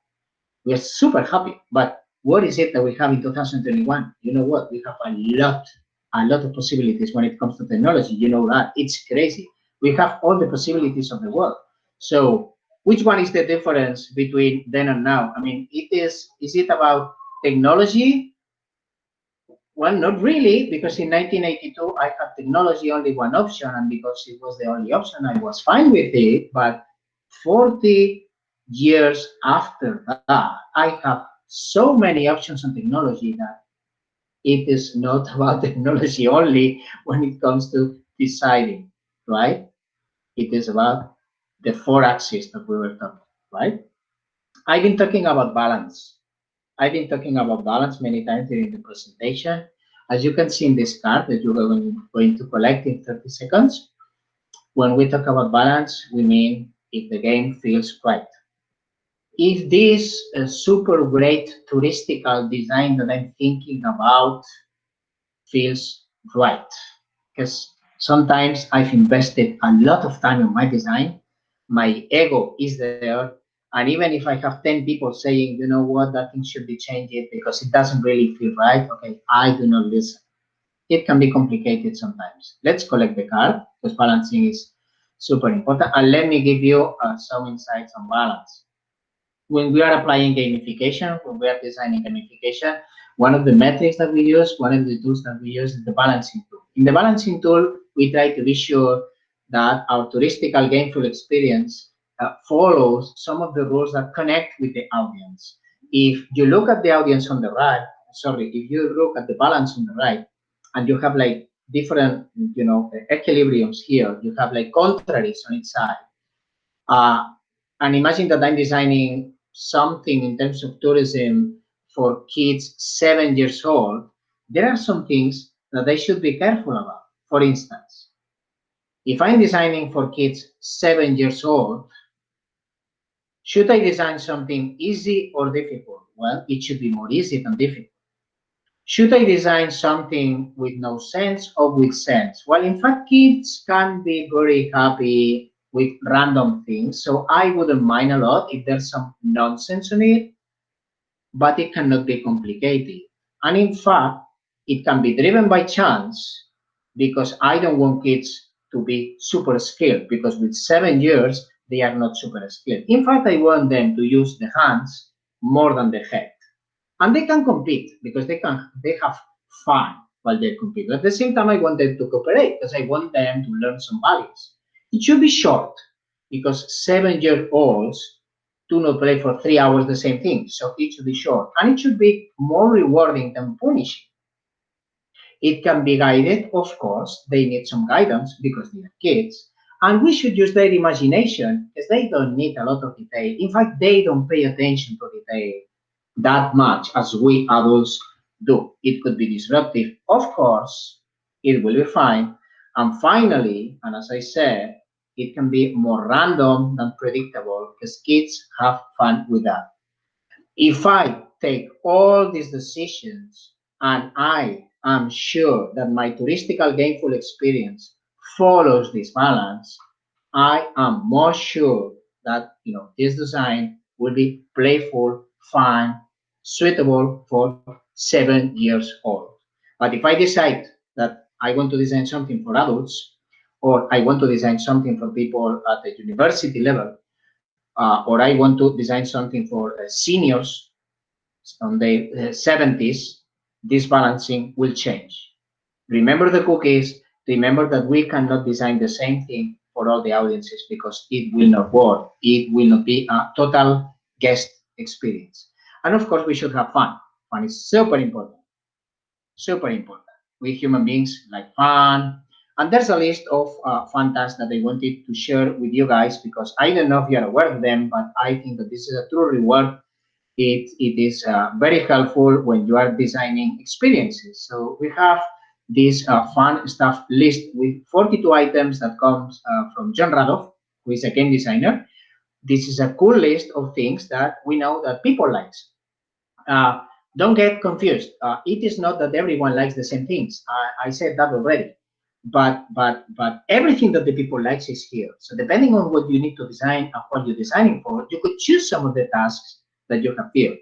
We are super happy. But what is it that we have in 2021? You know what? We have a lot of possibilities when it comes to technology. You know that. It's crazy. We have all the possibilities of the world. So which one is the difference between then and now? I mean, is it about technology? Well, not really, because in 1982, I had technology only one option, and because it was the only option, I was fine with it. But 40 years after that, I have so many options on technology that it is not about technology only when it comes to deciding, right? It is about the 4 axes that we were talking, right? I've been talking about balance. I've been talking about balance many times during the presentation. As you can see in this card that you're going to collect in 30 seconds, when we talk about balance, we mean if the game feels right. If this super great touristical design that I'm thinking about feels right, because sometimes I've invested a lot of time in my design, my ego is there, and even if I have 10 people saying, you know what, that thing should be changed because it doesn't really feel right, okay, I do not listen. It can be complicated sometimes. Let's collect the card, because balancing is super important, and let me give you some insights on balance. When we are applying gamification, when we are designing gamification, one of the metrics that we use, one of the tools that we use is the balancing tool. In the balancing tool, we try to be sure that our touristical gameful experience follows some of the rules that connect with the audience. If you look at the audience on the right, if you look at the balance on the right, and you have like different, equilibriums here, you have like contraries on each side. And imagine that I'm designing something in terms of tourism for kids 7 years old. There are some things that I should be careful about. For instance, if I'm designing for kids 7 years old, should I design something easy or difficult? Well, it should be more easy than difficult. Should I design something with no sense or with sense? Well, in fact, kids can be very happy with random things. So I wouldn't mind a lot if there's some nonsense in it, but it cannot be complicated. And in fact, it can be driven by chance, because I don't want kids to be super skilled, because with 7 years, they are not super skilled. In fact, I want them to use the hands more than the head. And they can compete because they have fun while they compete. At the same time, I want them to cooperate because I want them to learn some values. It should be short, because 7-year-olds do not play for 3 hours the same thing. So it should be short, and it should be more rewarding than punishing. It can be guided, of course. They need some guidance because they are kids. And we should use their imagination, because they don't need a lot of detail. In fact, they don't pay attention to detail that much as we adults do. It could be disruptive. Of course, it will be fine. And finally, and as I said, it can be more random than predictable, because kids have fun with that. If I take all these decisions and I am sure that my touristical gameful experience follows this balance, I am more sure that this design will be playful, fun, suitable for 7 years old. But if I decide that I want to design something for adults, or I want to design something for people at the university level, or I want to design something for seniors on the 70s, this balancing will change. Remember the cookies. Remember that we cannot design the same thing for all the audiences, because it will not work. It will not be a total guest experience. And of course, we should have fun. Fun is super important. Super important. We human beings like fun. And there's a list of fun tasks that I wanted to share with you guys, because I don't know if you're aware of them, but I think that this is a true reward. It is very helpful when you are designing experiences. So we have this fun stuff list with 42 items that comes from John Radoff, who is a game designer. This is a cool list of things that we know that people like. Uh, don't get confused. It is not that everyone likes the same things. I said that already. But everything that the people likes is here. So depending on what you need to design and what you're designing for, you could choose some of the tasks that you have here.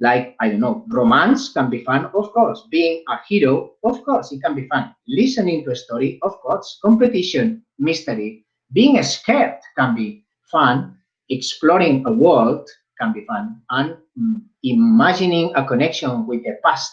Like, I don't know, romance can be fun, of course. Being a hero, of course, it can be fun. Listening to a story, of course. Competition, mystery. Being scared can be fun. Exploring a world can be fun. And imagining a connection with the past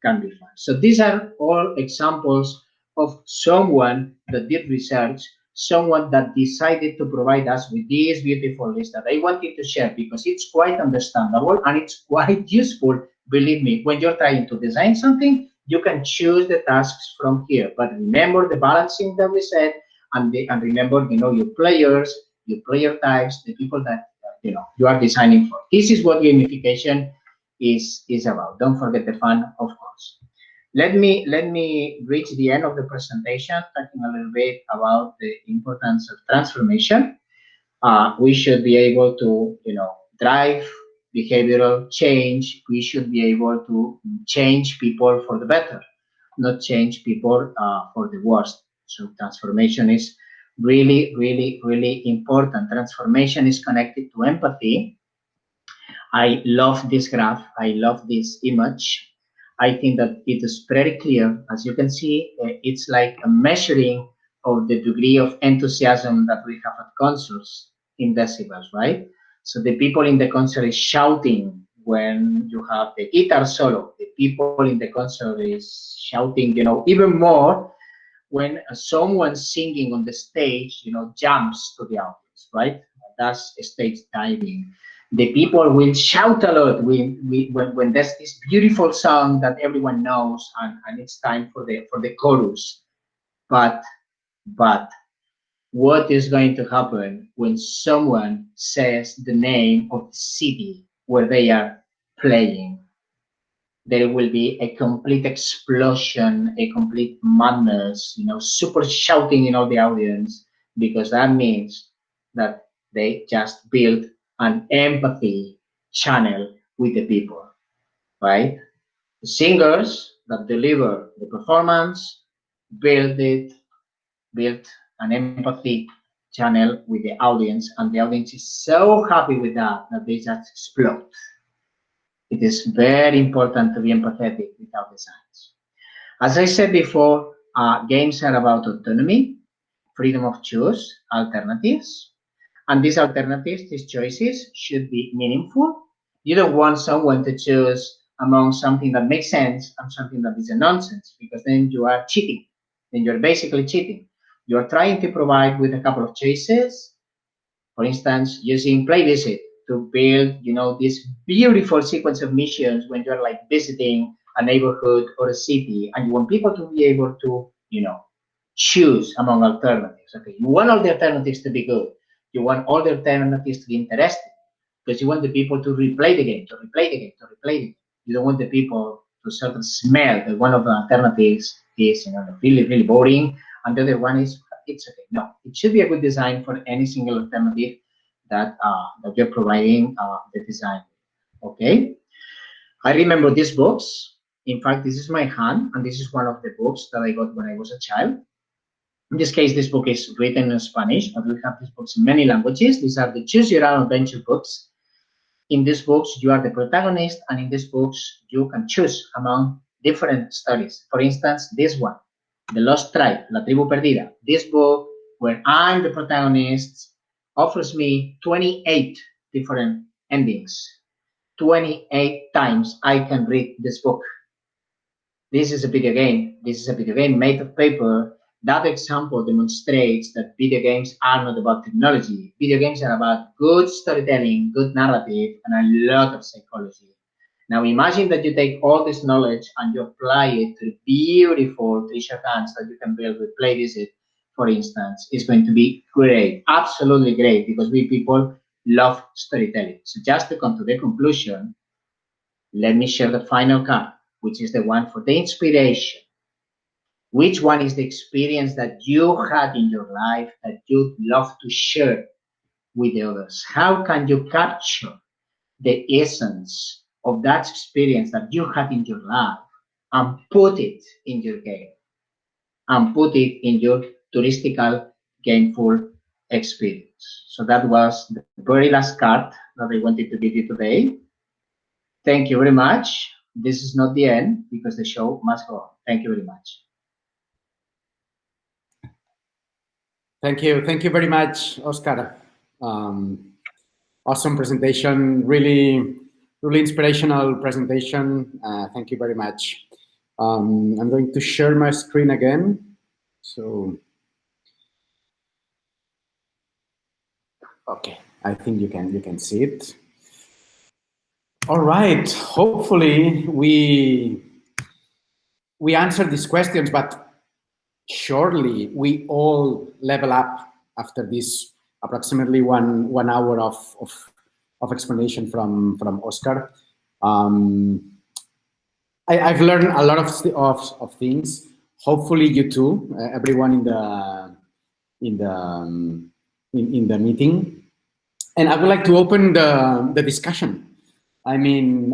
can be fun. So these are all examples of someone that did research, someone that decided to provide us with this beautiful list that I wanted to share, because it's quite understandable and it's quite useful. Believe me, when you're trying to design something, you can choose the tasks from here. But remember the balancing that we said, and remember, your players, your player types, the people that you are designing for. This is what gamification is about. Don't forget the fun, of course. Let me reach the end of the presentation, talking a little bit about the importance of transformation. We should be able to, drive behavioral change. We should be able to change people for the better, not change people for the worst. So transformation is really, really, really important. Transformation is connected to empathy. I love this graph. I love this image. I think that it is pretty clear. As you can see, it's like a measuring of the degree of enthusiasm that we have at concerts in decibels, right? So the people in the concert is shouting when you have the guitar solo. The people in the concert is shouting, even more when someone singing on the stage, jumps to the audience, right? That's stage diving. The people will shout a lot when there's this beautiful song that everyone knows, and it's time for the chorus. But what is going to happen when someone says the name of the city where they are playing? There will be a complete explosion, a complete madness, super shouting in all the audience, because that means that they just build an empathy channel with the people, right? The singers that deliver the performance build an empathy channel with the audience, and the audience is so happy with that they just explode. It is very important to be empathetic with our designs. As I said before, games are about autonomy, freedom of choice, alternatives, and these alternatives, these choices, should be meaningful. You don't want someone to choose among something that makes sense and something that is a nonsense, because then you are cheating. Then you're basically cheating. You're trying to provide with a couple of choices, for instance, using PlayVisit to build, this beautiful sequence of missions when you're like visiting a neighborhood or a city, and you want people to be able to, choose among alternatives. Okay, you want all the alternatives to be good. You want all the alternatives to be interesting, because you want the people to replay the game, to replay the game, to replay the game. You don't want the people to sort of smell that one of the alternatives is, really, really boring, and the other one is, it's okay. No, it should be a good design for any single alternative that you're providing the design. Okay. I remember these books. In fact, this is my hand, and this is one of the books that I got when I was a child. In this case, this book is written in Spanish, but we have these books in many languages. These are the Choose Your Own Adventure books. In these books, you are the protagonist, and in these books, you can choose among different stories. For instance, this one, The Lost Tribe, La Tribu Perdida. This book, where I'm the protagonist, offers me 28 different endings. 28 times I can read this book. This is a video game. This is a video game made of paper. That example demonstrates that video games are not about technology. Video games are about good storytelling, good narrative, and a lot of psychology. Now imagine that you take all this knowledge and you apply it to beautiful treasure hunts that you can build with PlayVisit, for instance. It's going to be great, absolutely great, because we people love storytelling. So just to come to the conclusion, let me share the final card, which is the one for the inspiration. Which one is the experience that you had in your life that you'd love to share with the others? How can you capture the essence of that experience that you had in your life and put it in your game, and put it in your touristical, gameful experience? So that was the very last card that I wanted to give you today. Thank you very much. This is not the end, because the show must go on. Thank you very much. Thank you. Thank you very much, Oscar. Awesome presentation. Really, really inspirational presentation. Thank you very much. I'm going to share my screen again. So, okay, I think you can see it. All right. Hopefully, we answered these questions, but surely we all level up after this approximately one hour of explanation from Oscar. I've learned a lot of things. Hopefully you too, everyone in the meeting. And I would like to open the discussion. I mean,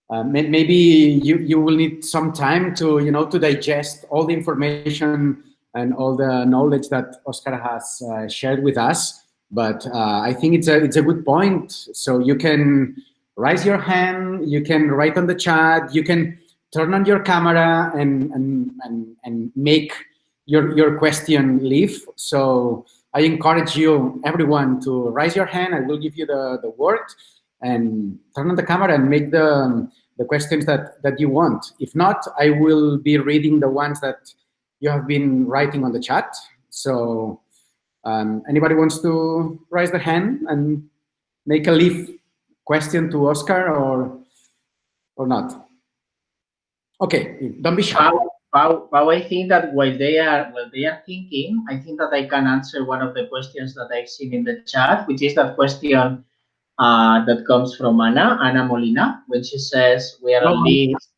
maybe you will need some time to to digest all the information and all the knowledge that Oscar has shared with us. But I think it's a good point. So you can raise your hand, you can write on the chat, you can turn on your camera and make your question live. So I encourage you, everyone, to raise your hand. I will give you the word, and turn on the camera and make the questions that you want. If not, I will be reading the ones that you have been writing on the chat. So anybody wants to raise their hand and make a live question to Oscar or not? Okay, don't be shy. Pau, I think that while they are thinking, I think that I can answer one of the questions that I've seen in the chat, which is that question that comes from Ana Molina, when she says we are at least,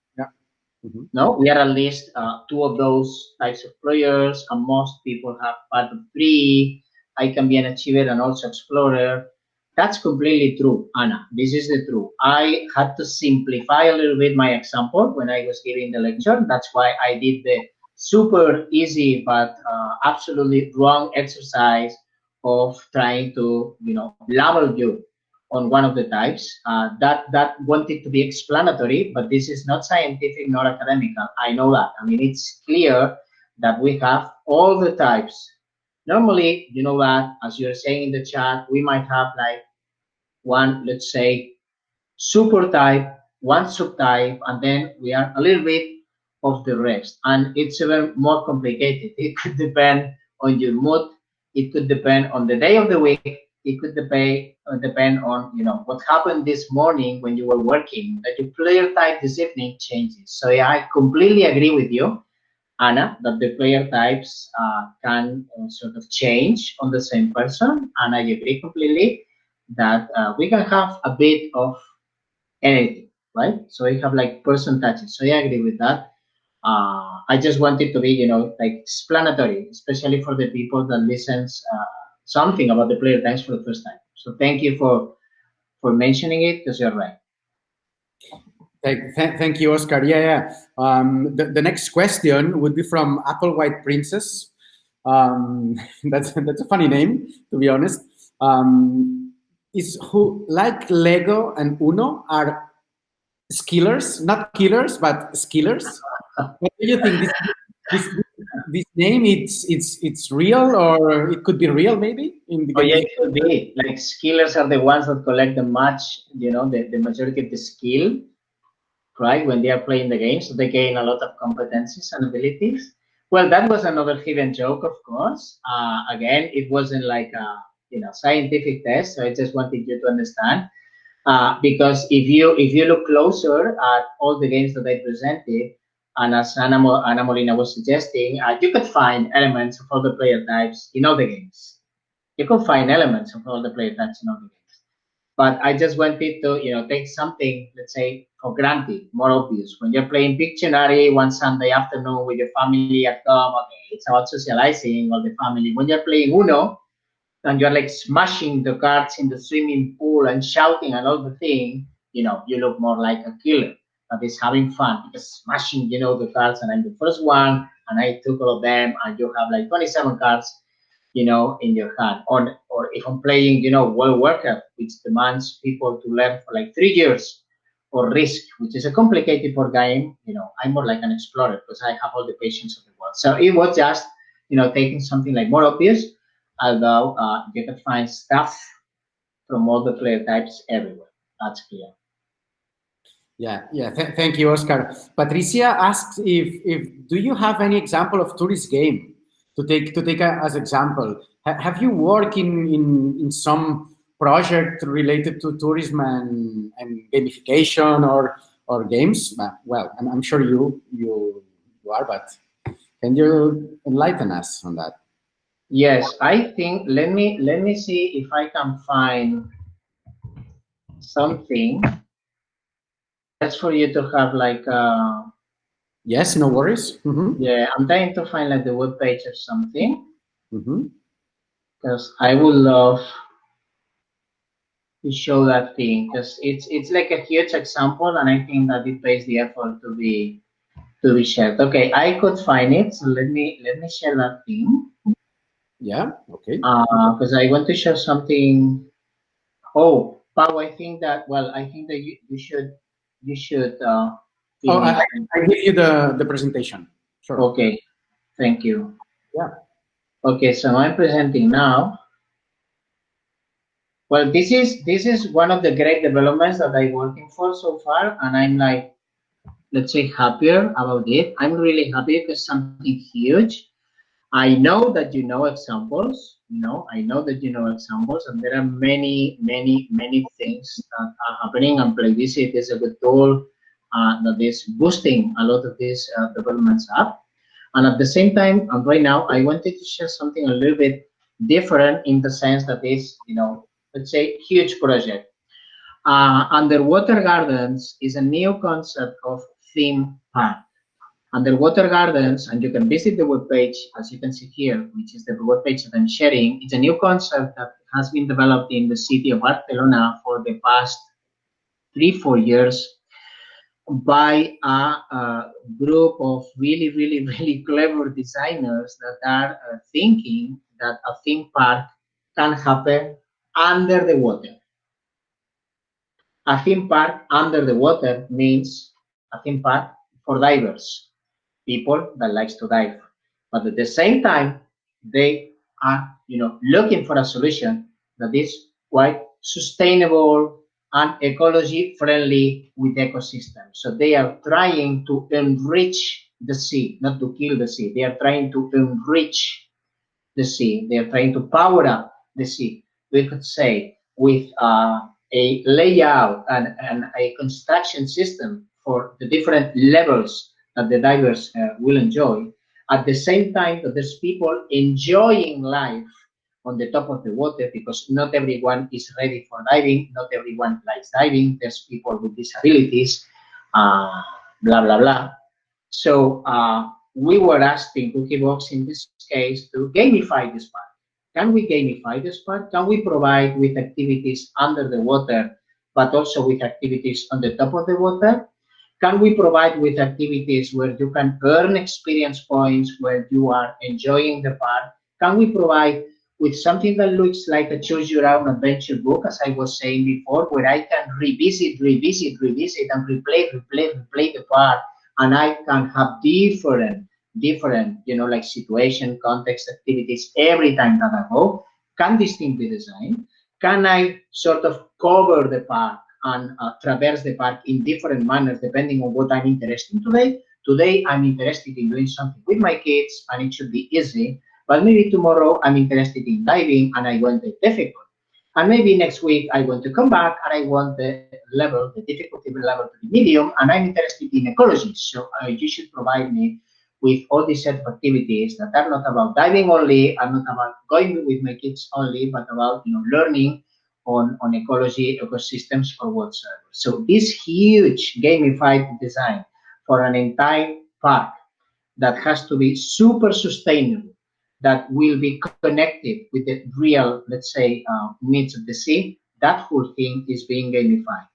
we are at least 2 of those types of players, and most people have part of 3. I can be an achiever and also explorer. That's completely true, Anna. This is the truth. I had to simplify a little bit my example when I was giving the lecture. That's why I did the super easy but absolutely wrong exercise of trying to, label you on one of the types. That wanted to be explanatory, but this is not scientific nor academical. I know that. I mean, it's clear that we have all the types. Normally, you know that, as you're saying in the chat, we might have like one, let's say, super type, one subtype, and then we are a little bit of the rest. And it's even more complicated. It could depend on your mood. It could depend on the day of the week. It could depend on what happened this morning when you were working. That your player type this evening changes. So yeah, I completely agree with you, Anna, that the player types can sort of change on the same person, and I agree completely that we can have a bit of anything, right? So we have like percentages. So yeah, I agree with that. I just wanted to be, like explanatory, especially for the people that listens something about the player types for the first time. So thank you for mentioning it, because you're right. Thank you, Oscar. Yeah. The next question would be from Apple White Princess. That's a funny name, to be honest. Is who like Lego and Uno are skillers, not killers, but skillers? What do you think? This name, it's real, or it could be real, maybe? Oh yeah, it could be. Like skillers are the ones that collect the the majority of the skill, right? When they are playing the game, so they gain a lot of competencies and abilities. Well, that was another hidden joke, of course. Again, it wasn't like a scientific test, so I just wanted you to understand. Because if you look closer at all the games that I presented, and as Ana Molina was suggesting, you could find elements of all the player types in all the games. You could find elements of all the player types in all the games. But I just wanted to take something, let's say, for granted, more obvious. When you're playing Pictionary one Sunday afternoon with your family at home, okay, it's about socializing all the family. When you're playing Uno, and you're like smashing the cards in the swimming pool and shouting and all the thing, you look more like a killer that is having fun, because smashing, the cards, and I'm the first one, and I took all of them, and you have like 27 cards, in your hand. Or if I'm playing, World Warcraft, which demands people to learn for like 3 years, or Risk, which is a complicated board game, I'm more like an explorer because I have all the patience of the world. So it was just, taking something like more obvious, although you can find stuff from all the player types everywhere. That's clear. Yeah. Thank you, Oscar. Patricia asks if do you have any example of tourist game to take as example? Have you worked in some project related to tourism and gamification or games? Well, I'm sure you are, but can you enlighten us on that? Yes, I think let me see if I can find something. That's for you to have like yes, no worries. Yeah, I'm trying to find like the web page or something, because I would love to show that thing, because it's like a huge example, and I think that it pays the effort to be shared. Okay, I could find it, so let me share that thing. Yeah. Okay. Because I want to show something. Oh, Pau, I think that you should. I give you the presentation. Sure. Okay, thank you. Yeah. Okay, so I'm presenting now. Well, this is one of the great developments that I'm working for so far, and I'm like, let's say, happier about it. I'm really happy because something huge. I know that you know examples. I know that you know examples, and there are many things that are happening. And PlayVisit is a good tool that is boosting a lot of these developments up. And at the same time, and right now, I wanted to share something a little bit different in the sense that is, let's say, huge project. Underwater Gardens is a new concept of theme park. Underwater Gardens, and you can visit the webpage, as you can see here, which is the webpage that I'm sharing. It's a new concept that has been developed in the city of Barcelona for the past 3-4 years. by a group of really, really, really clever designers that are thinking that a theme park can happen under the water. A theme park under the water means a theme park for divers, people that likes to dive. But at the same time, they are, looking for a solution that is quite sustainable and ecology friendly with ecosystems. So they are trying to enrich the sea, not to kill the sea. They are trying to enrich the sea. They are trying to power up the sea. We could say with a layout and a construction system for the different levels that the divers will enjoy. At the same time that there's people enjoying life on the top of the water, because not everyone is ready for diving, not everyone likes diving. There's people with disabilities, blah blah blah. So we were asking Cookiebox in this case to gamify this part. Can we gamify this part? Can we provide with activities under the water, but also with activities on the top of the water? Can we provide with activities where you can earn experience points, where you are enjoying the park? Can we provide with something that looks like a choose your own adventure book, as I was saying before, where I can revisit, and replay the park, and I can have different, like situation, context, activities every time that I go? Can this thing be designed? Can I sort of cover the park and traverse the park in different manners depending on what I'm interested in today? Today, I'm interested in doing something with my kids, and it should be easy. But maybe tomorrow, I'm interested in diving, and I want it difficult. And maybe next week, I want to come back, and I want the difficulty level to be medium, and I'm interested in ecology. So you should provide me with all these set of activities that are not about diving only, are not about going with my kids only, but about learning on ecology, ecosystems, or whatsoever. So this huge gamified design for an entire park that has to be super sustainable, that will be connected with the real, let's say, needs of the sea, that whole thing is being gamified.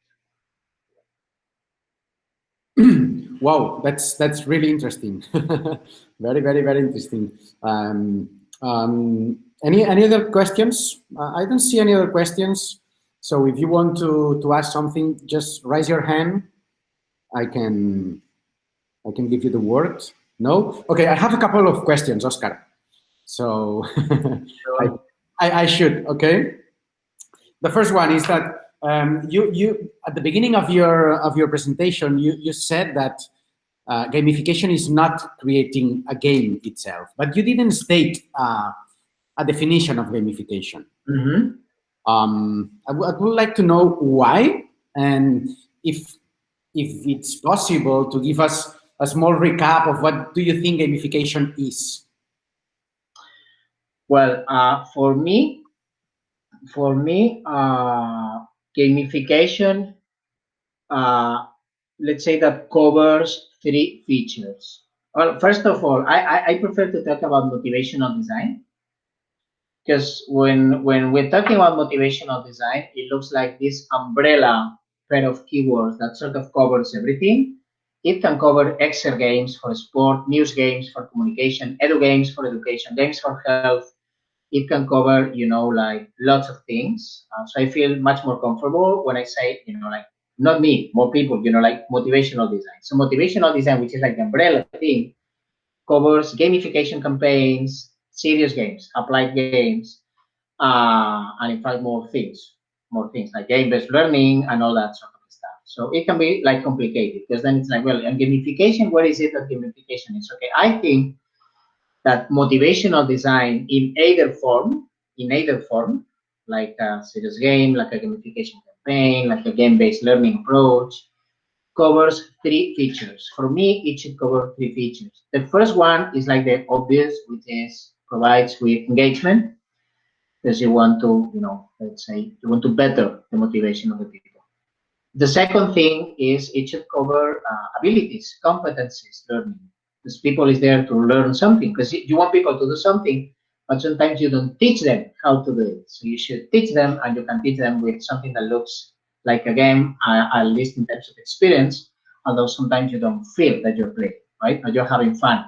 Wow, that's really interesting. Very, very, very interesting. Any other questions? I don't see any other questions. So if you want to ask something, just raise your hand. I can give you the word. No? Okay, I have a couple of questions, Oscar. So I should. Okay. The first one is that you at the beginning of your presentation you said that gamification is not creating a game itself, but you didn't state a definition of gamification. Mm-hmm. I would like to know why, and if it's possible to give us a small recap of what do you think gamification is. Well, for me, gamification, let's say that covers 3 features. Well, first of all, I prefer to talk about motivational design, because when we're talking about motivational design, it looks like this umbrella pair of keywords that sort of covers everything. It can cover Excel games for sport, news games for communication, edu games for education, games for health. It can cover, like lots of things. So I feel much more comfortable when I say, like, not me, more people, like motivational design. So motivational design, which is like the umbrella thing, covers gamification campaigns, serious games, applied games, and in fact more things like game-based learning and all that sort of stuff. So it can be like complicated, because then it's like, well, and gamification, what is it that gamification is? Okay, I think that motivational design in either form, like a serious game, like a gamification campaign, like a game-based learning approach, covers 3 features. For me, it should cover 3 features. The first one is like the obvious, which is provides with engagement, because you want to, let's say, you want to better the motivation of the people. The second thing is it should cover abilities, competencies, learning. Because people is there to learn something, because you want people to do something, but sometimes you don't teach them how to do it. So you should teach them, and you can teach them with something that looks like a game, at least in terms of experience, although sometimes you don't feel that you're playing, right? But you're having fun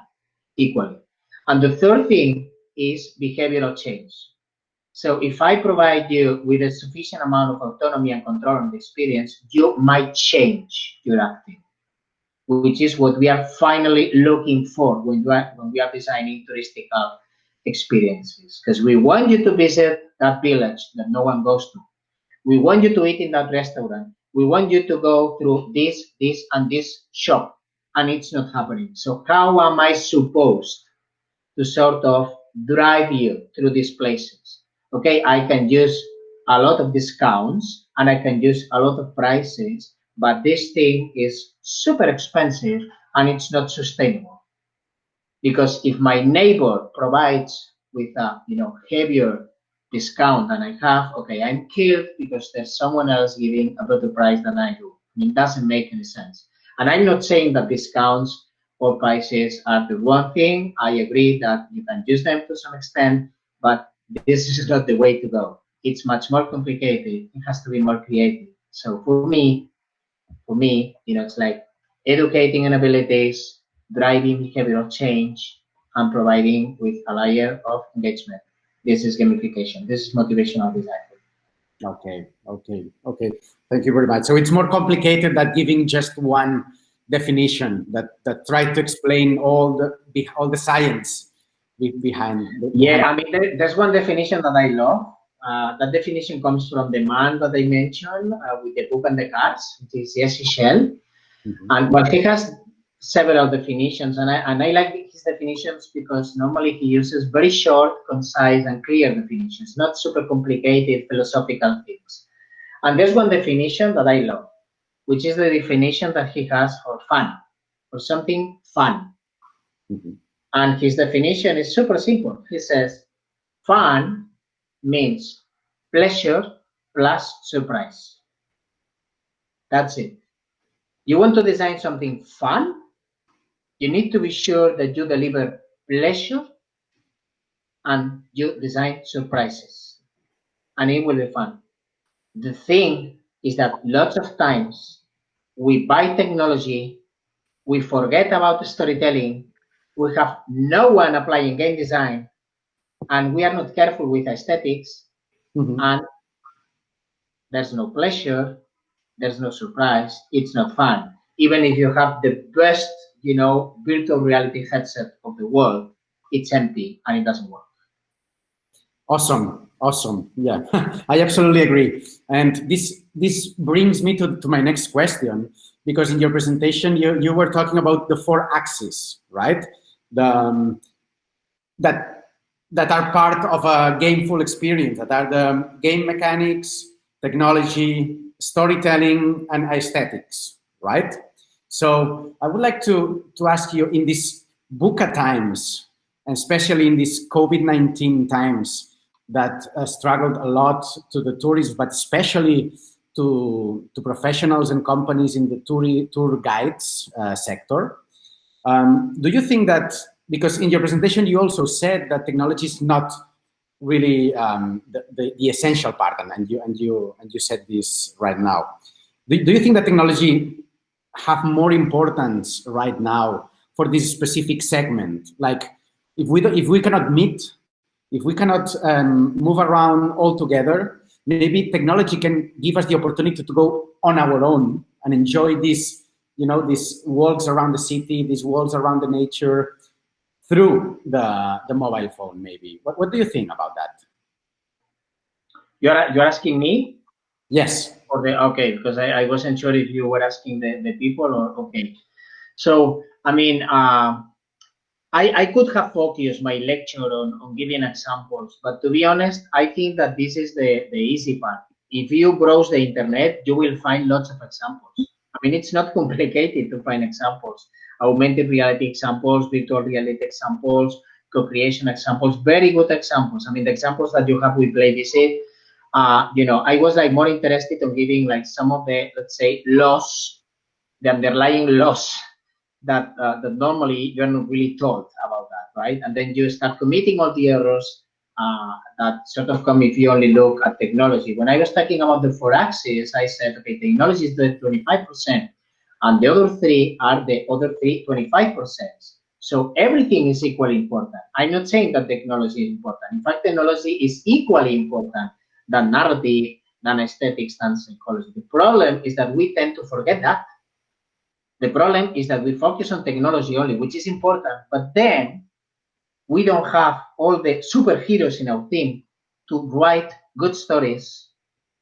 equally. And the third thing is behavioral change. So if I provide you with a sufficient amount of autonomy and control on the experience, you might change your acting, which is what we are finally looking for when we are designing touristical experiences. Because we want you to visit that village that no one goes to. We want you to eat in that restaurant. We want you to go through this, and this shop, and it's not happening. So how am I supposed to sort of drive you through these places? Okay, I can use a lot of discounts and I can use a lot of prices, but this thing is super expensive and it's not sustainable. Because if my neighbor provides with a heavier discount than I have, okay, I'm killed because there's someone else giving a better price than I do. I mean, it doesn't make any sense. And I'm not saying that discounts or prices are the wrong thing. I agree that you can use them to some extent, but this is not the way to go. It's much more complicated. It has to be more creative. So for me, it's like educating on abilities, driving behavioral change, and providing with a layer of engagement. This is gamification. This is motivational design. Okay. Thank you very much. So it's more complicated than giving just one definition that tries to explain all the science behind. Yeah, I mean, there's one definition that I love. That definition comes from the man that I mentioned with the book and the cards, which is Jesse Shell. Mm-hmm. And well, he has several definitions, and I like his definitions because normally he uses very short, concise, and clear definitions, not super complicated philosophical things. And there's one definition that I love, which is the definition that he has for fun, for something fun. Mm-hmm. And his definition is super simple. He says, fun means pleasure plus surprise. That's it. You want to design something fun, you need to be sure that you deliver pleasure and you design surprises. And it will be fun. The thing is that lots of times we buy technology, we forget about storytelling, we have no one applying game design, and we are not careful with aesthetics, mm-hmm. And there's no pleasure, there's no surprise, it's not fun. Even if you have the best, virtual reality headset of the world, it's empty and it doesn't work. Awesome. Yeah, I absolutely agree. And this brings me to my next question, because in your presentation, you were talking about the 4 axes, right? That are part of a gameful experience, that are the game mechanics, technology, storytelling, and aesthetics, right? So I would like to ask you, in these VUCA times, and especially in these COVID-19 times that struggled a lot to the tourists, but especially to professionals and companies in the tour guides sector, do you think that, because in your presentation you also said that technology is not really the essential part, and you said this right now. Do you think that technology have more importance right now for this specific segment? Like, if we cannot meet, if we cannot move around all together, maybe technology can give us the opportunity to go on our own and enjoy these walks around the city, these walks around the nature, through the mobile phone, maybe. What do you think about that? You're asking me? Yes. Okay, because I wasn't sure if you were asking the people or okay. So, I mean, I could have focused my lecture on giving examples, but to be honest, I think that this is the easy part. If you browse the internet, you will find lots of examples. I mean, it's not complicated to find examples. Augmented reality examples, virtual reality examples, co-creation examples, very good examples. I mean, the examples that you have with PlayVisit, I was like more interested in giving like some of the, let's say, loss, the underlying loss that normally you're not really taught about that, right? And then you start committing all the errors that sort of come if you only look at technology. When I was talking about the 4 axes, I said, okay, technology is the 25%, And the other 3 are the other 25%. So everything is equally important. I'm not saying that technology is important. In fact, technology is equally important than narrative, than aesthetics, than psychology. The problem is that we tend to forget that. The problem is that we focus on technology only, which is important, but then we don't have all the superheroes in our team to write good stories,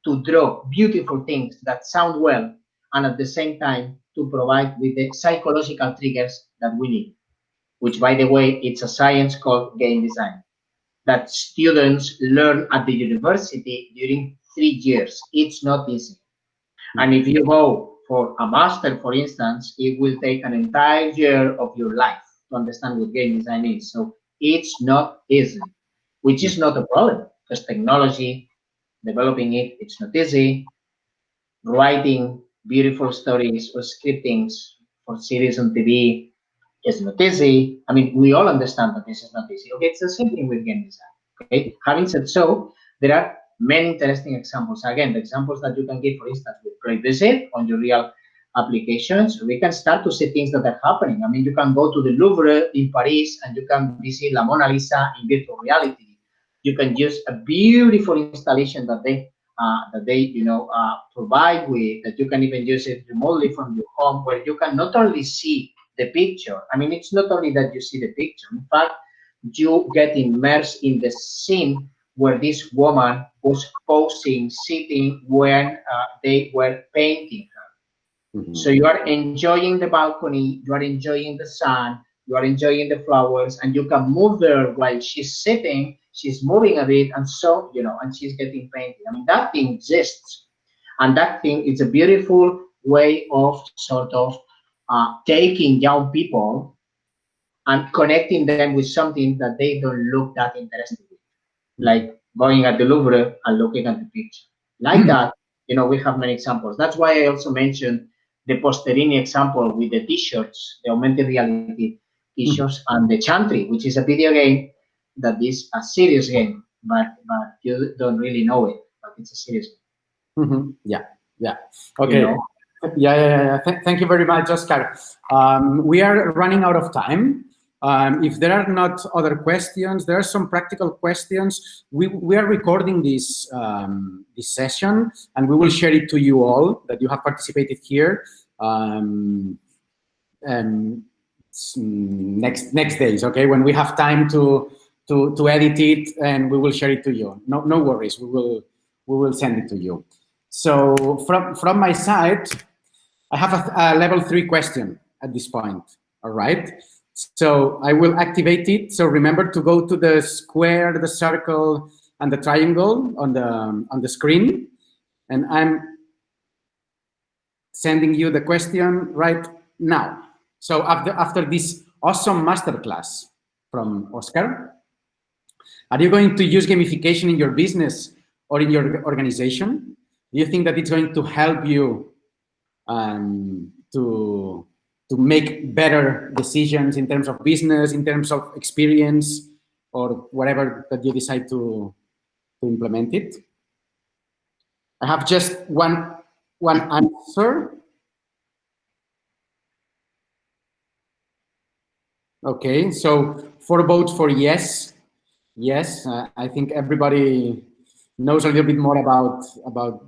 to draw beautiful things that sound well, and at the same time to provide with the psychological triggers that we need, which, by the way, it's a science called game design that students learn at the university during 3 years. It's not easy. And if you go for a master, for instance, it will take an entire year of your life to understand what game design is. So it's not easy, which is not a problem, because technology, developing it, it's not easy. Writing beautiful stories or scriptings for series on TV is not easy. I mean, we all understand that this is not easy. Okay, it's the same thing with game design. Okay, having said so, there are many interesting examples. Again, the examples that you can give, for instance, with PlayVisit on your real applications, we can start to see things that are happening. I mean, you can go to the Louvre in Paris and you can visit La Mona Lisa in virtual reality. You can use a beautiful installation that they provide with, that you can even use it remotely from your home, where you can not only see the picture. I mean, it's not only that you see the picture. In fact, you get immersed in the scene where this woman was posing, sitting when they were painting her. Mm-hmm. So you are enjoying the balcony, you are enjoying the sun, you are enjoying the flowers, and you can move there while she's sitting, she's moving a bit, and so, and she's getting painted. I mean, that thing exists. And that thing is a beautiful way of sort of taking young people and connecting them with something that they don't look that interested in, like going at the Louvre and looking at the picture. Like that, we have many examples. That's why I also mentioned the Posterini example with the T-shirts, the augmented reality T-shirts, and the Chantry, which is a video game that is a serious game, but you don't really know it, but it's a serious game. Yeah. Okay. Yeah. Thank you very much, Oscar. We are running out of time. If there are not other questions, there are some practical questions. We are recording this session, and we will share it to you all that you have participated here. Next days, okay, when we have time to edit it, and we will share it to you. No worries. We will send it to you. So from my side, I have a level 3 question at this point. All right. So I will activate it. So remember to go to the square, the circle, and the triangle on the screen. And I'm sending you the question right now. So after this awesome masterclass from Oscar, are you going to use gamification in your business or in your organization? Do you think that it's going to help you to make better decisions in terms of business, in terms of experience, or whatever that you decide to implement it? I have just one answer. Okay, so 4 votes for yes. Yes, I think everybody knows a little bit more about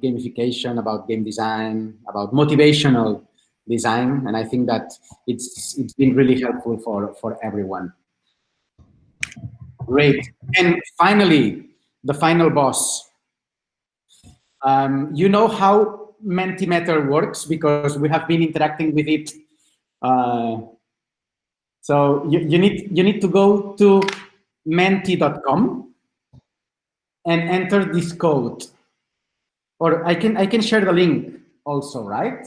gamification, about game design, about motivational design, and I think that it's been really helpful for everyone. Great. And finally, the final boss. You know how Mentimeter works because we have been interacting with it. So you need to go to menti.com and enter this code. Or I can share the link also, right?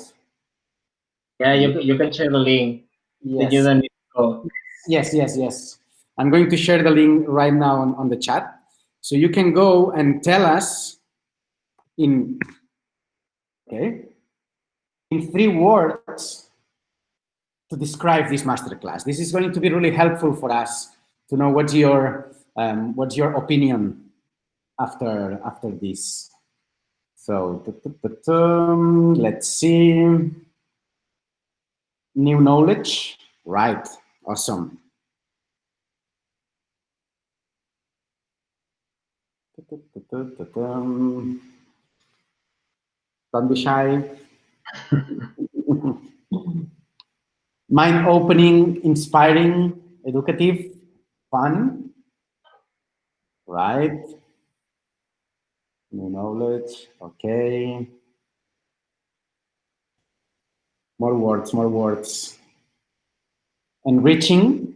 Yeah, you can share the link. Yes. You don't need to go. Yes. I'm going to share the link right now on the chat. So you can go and tell us in 3 words to describe this masterclass. This is going to be really helpful for us to know what's your opinion after this. So let's see. New knowledge. Right. Awesome. Don't be shy. Mind-opening, inspiring, educative, fun. Right. New knowledge. Okay. More words, more words. Enriching.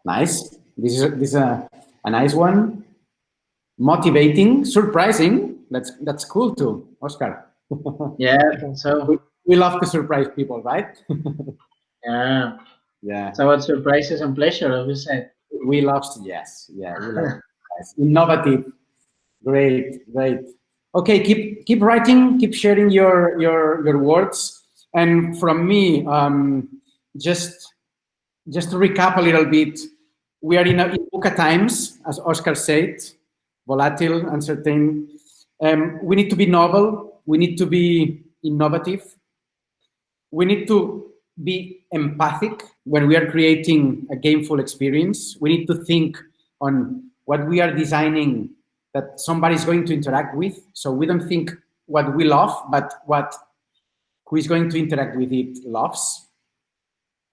Nice. This is a nice one. Motivating, surprising. That's cool too, Oscar. Yeah, I think so. We love to surprise people, right? Yeah. Yeah. So what surprises and pleasure, as we said. We love, yes. Yeah, we love yes. Innovative. Great, great. Okay, keep writing, keep sharing your words. And from me, just to recap a little bit, we are in VUCA times, as Oscar said, volatile, uncertain. We need to be novel. We need to be innovative. We need to be empathic when we are creating a gameful experience. We need to think on what we are designing that somebody's going to interact with. So we don't think what we love, but what who is going to interact with it loves.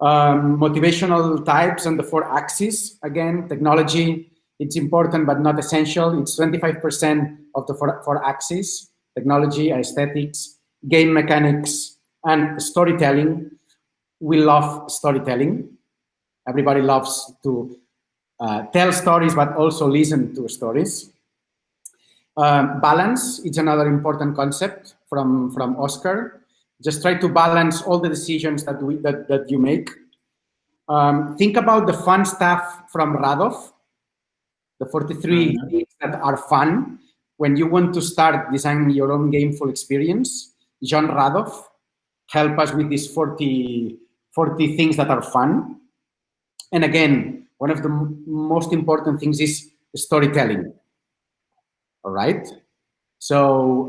Motivational types and the 4 axes. Again, technology, it's important but not essential. It's 25% of the 4 axes. Technology, aesthetics, game mechanics, and storytelling. We love storytelling. Everybody loves to tell stories, but also listen to stories. Balance, it's another important concept from Oscar. Just try to balance all the decisions that you make. Think about the fun stuff from Radov, the 43 things that are fun when you want to start designing your own gameful experience. John Radov help us with these 40 things that are fun. And again, one of the most important things is storytelling. All right. So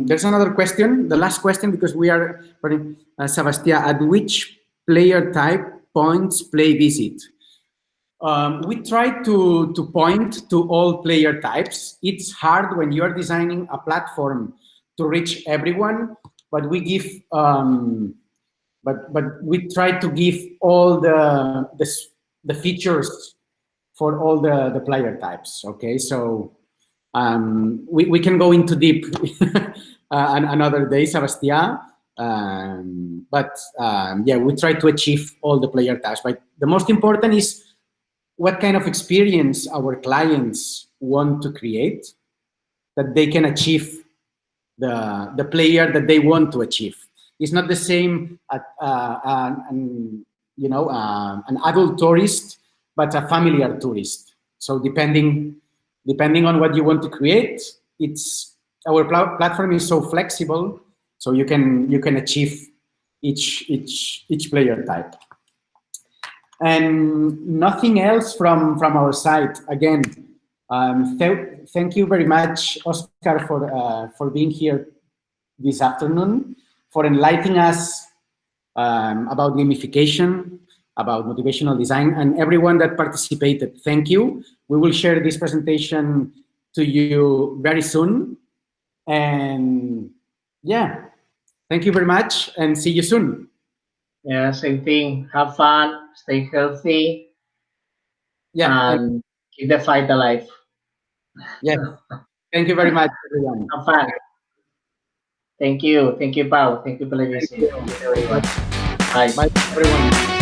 there's another question, the last question, because we are, Sebastian, at which player type points PlayVisit? We try to point to all player types. It's hard when you're designing a platform to reach everyone, but we give, but we try to give all the features for all the player types. Okay, so we can go into deep another day, Sebastian. Yeah, we try to achieve all the player types. But the most important is what kind of experience our clients want to create, that they can achieve the player that they want to achieve. It's not the same, an adult tourist, but a familiar tourist. So depending on what you want to create, our platform is so flexible, so you can achieve each player type. And nothing else from our side. Again, thank you very much, Oscar, for being here this afternoon, for enlightening us about gamification, about motivational design, and everyone that participated. Thank you. We will share this presentation to you very soon. And yeah, thank you very much, and see you soon. Yeah, same thing. Have fun, stay healthy, and keep the fight alive. Yes. Thank you very much, everyone. Have fun. Thank you, Pau. Thank you, PlayVisit. Thank you, everyone. Bye. Bye, everyone.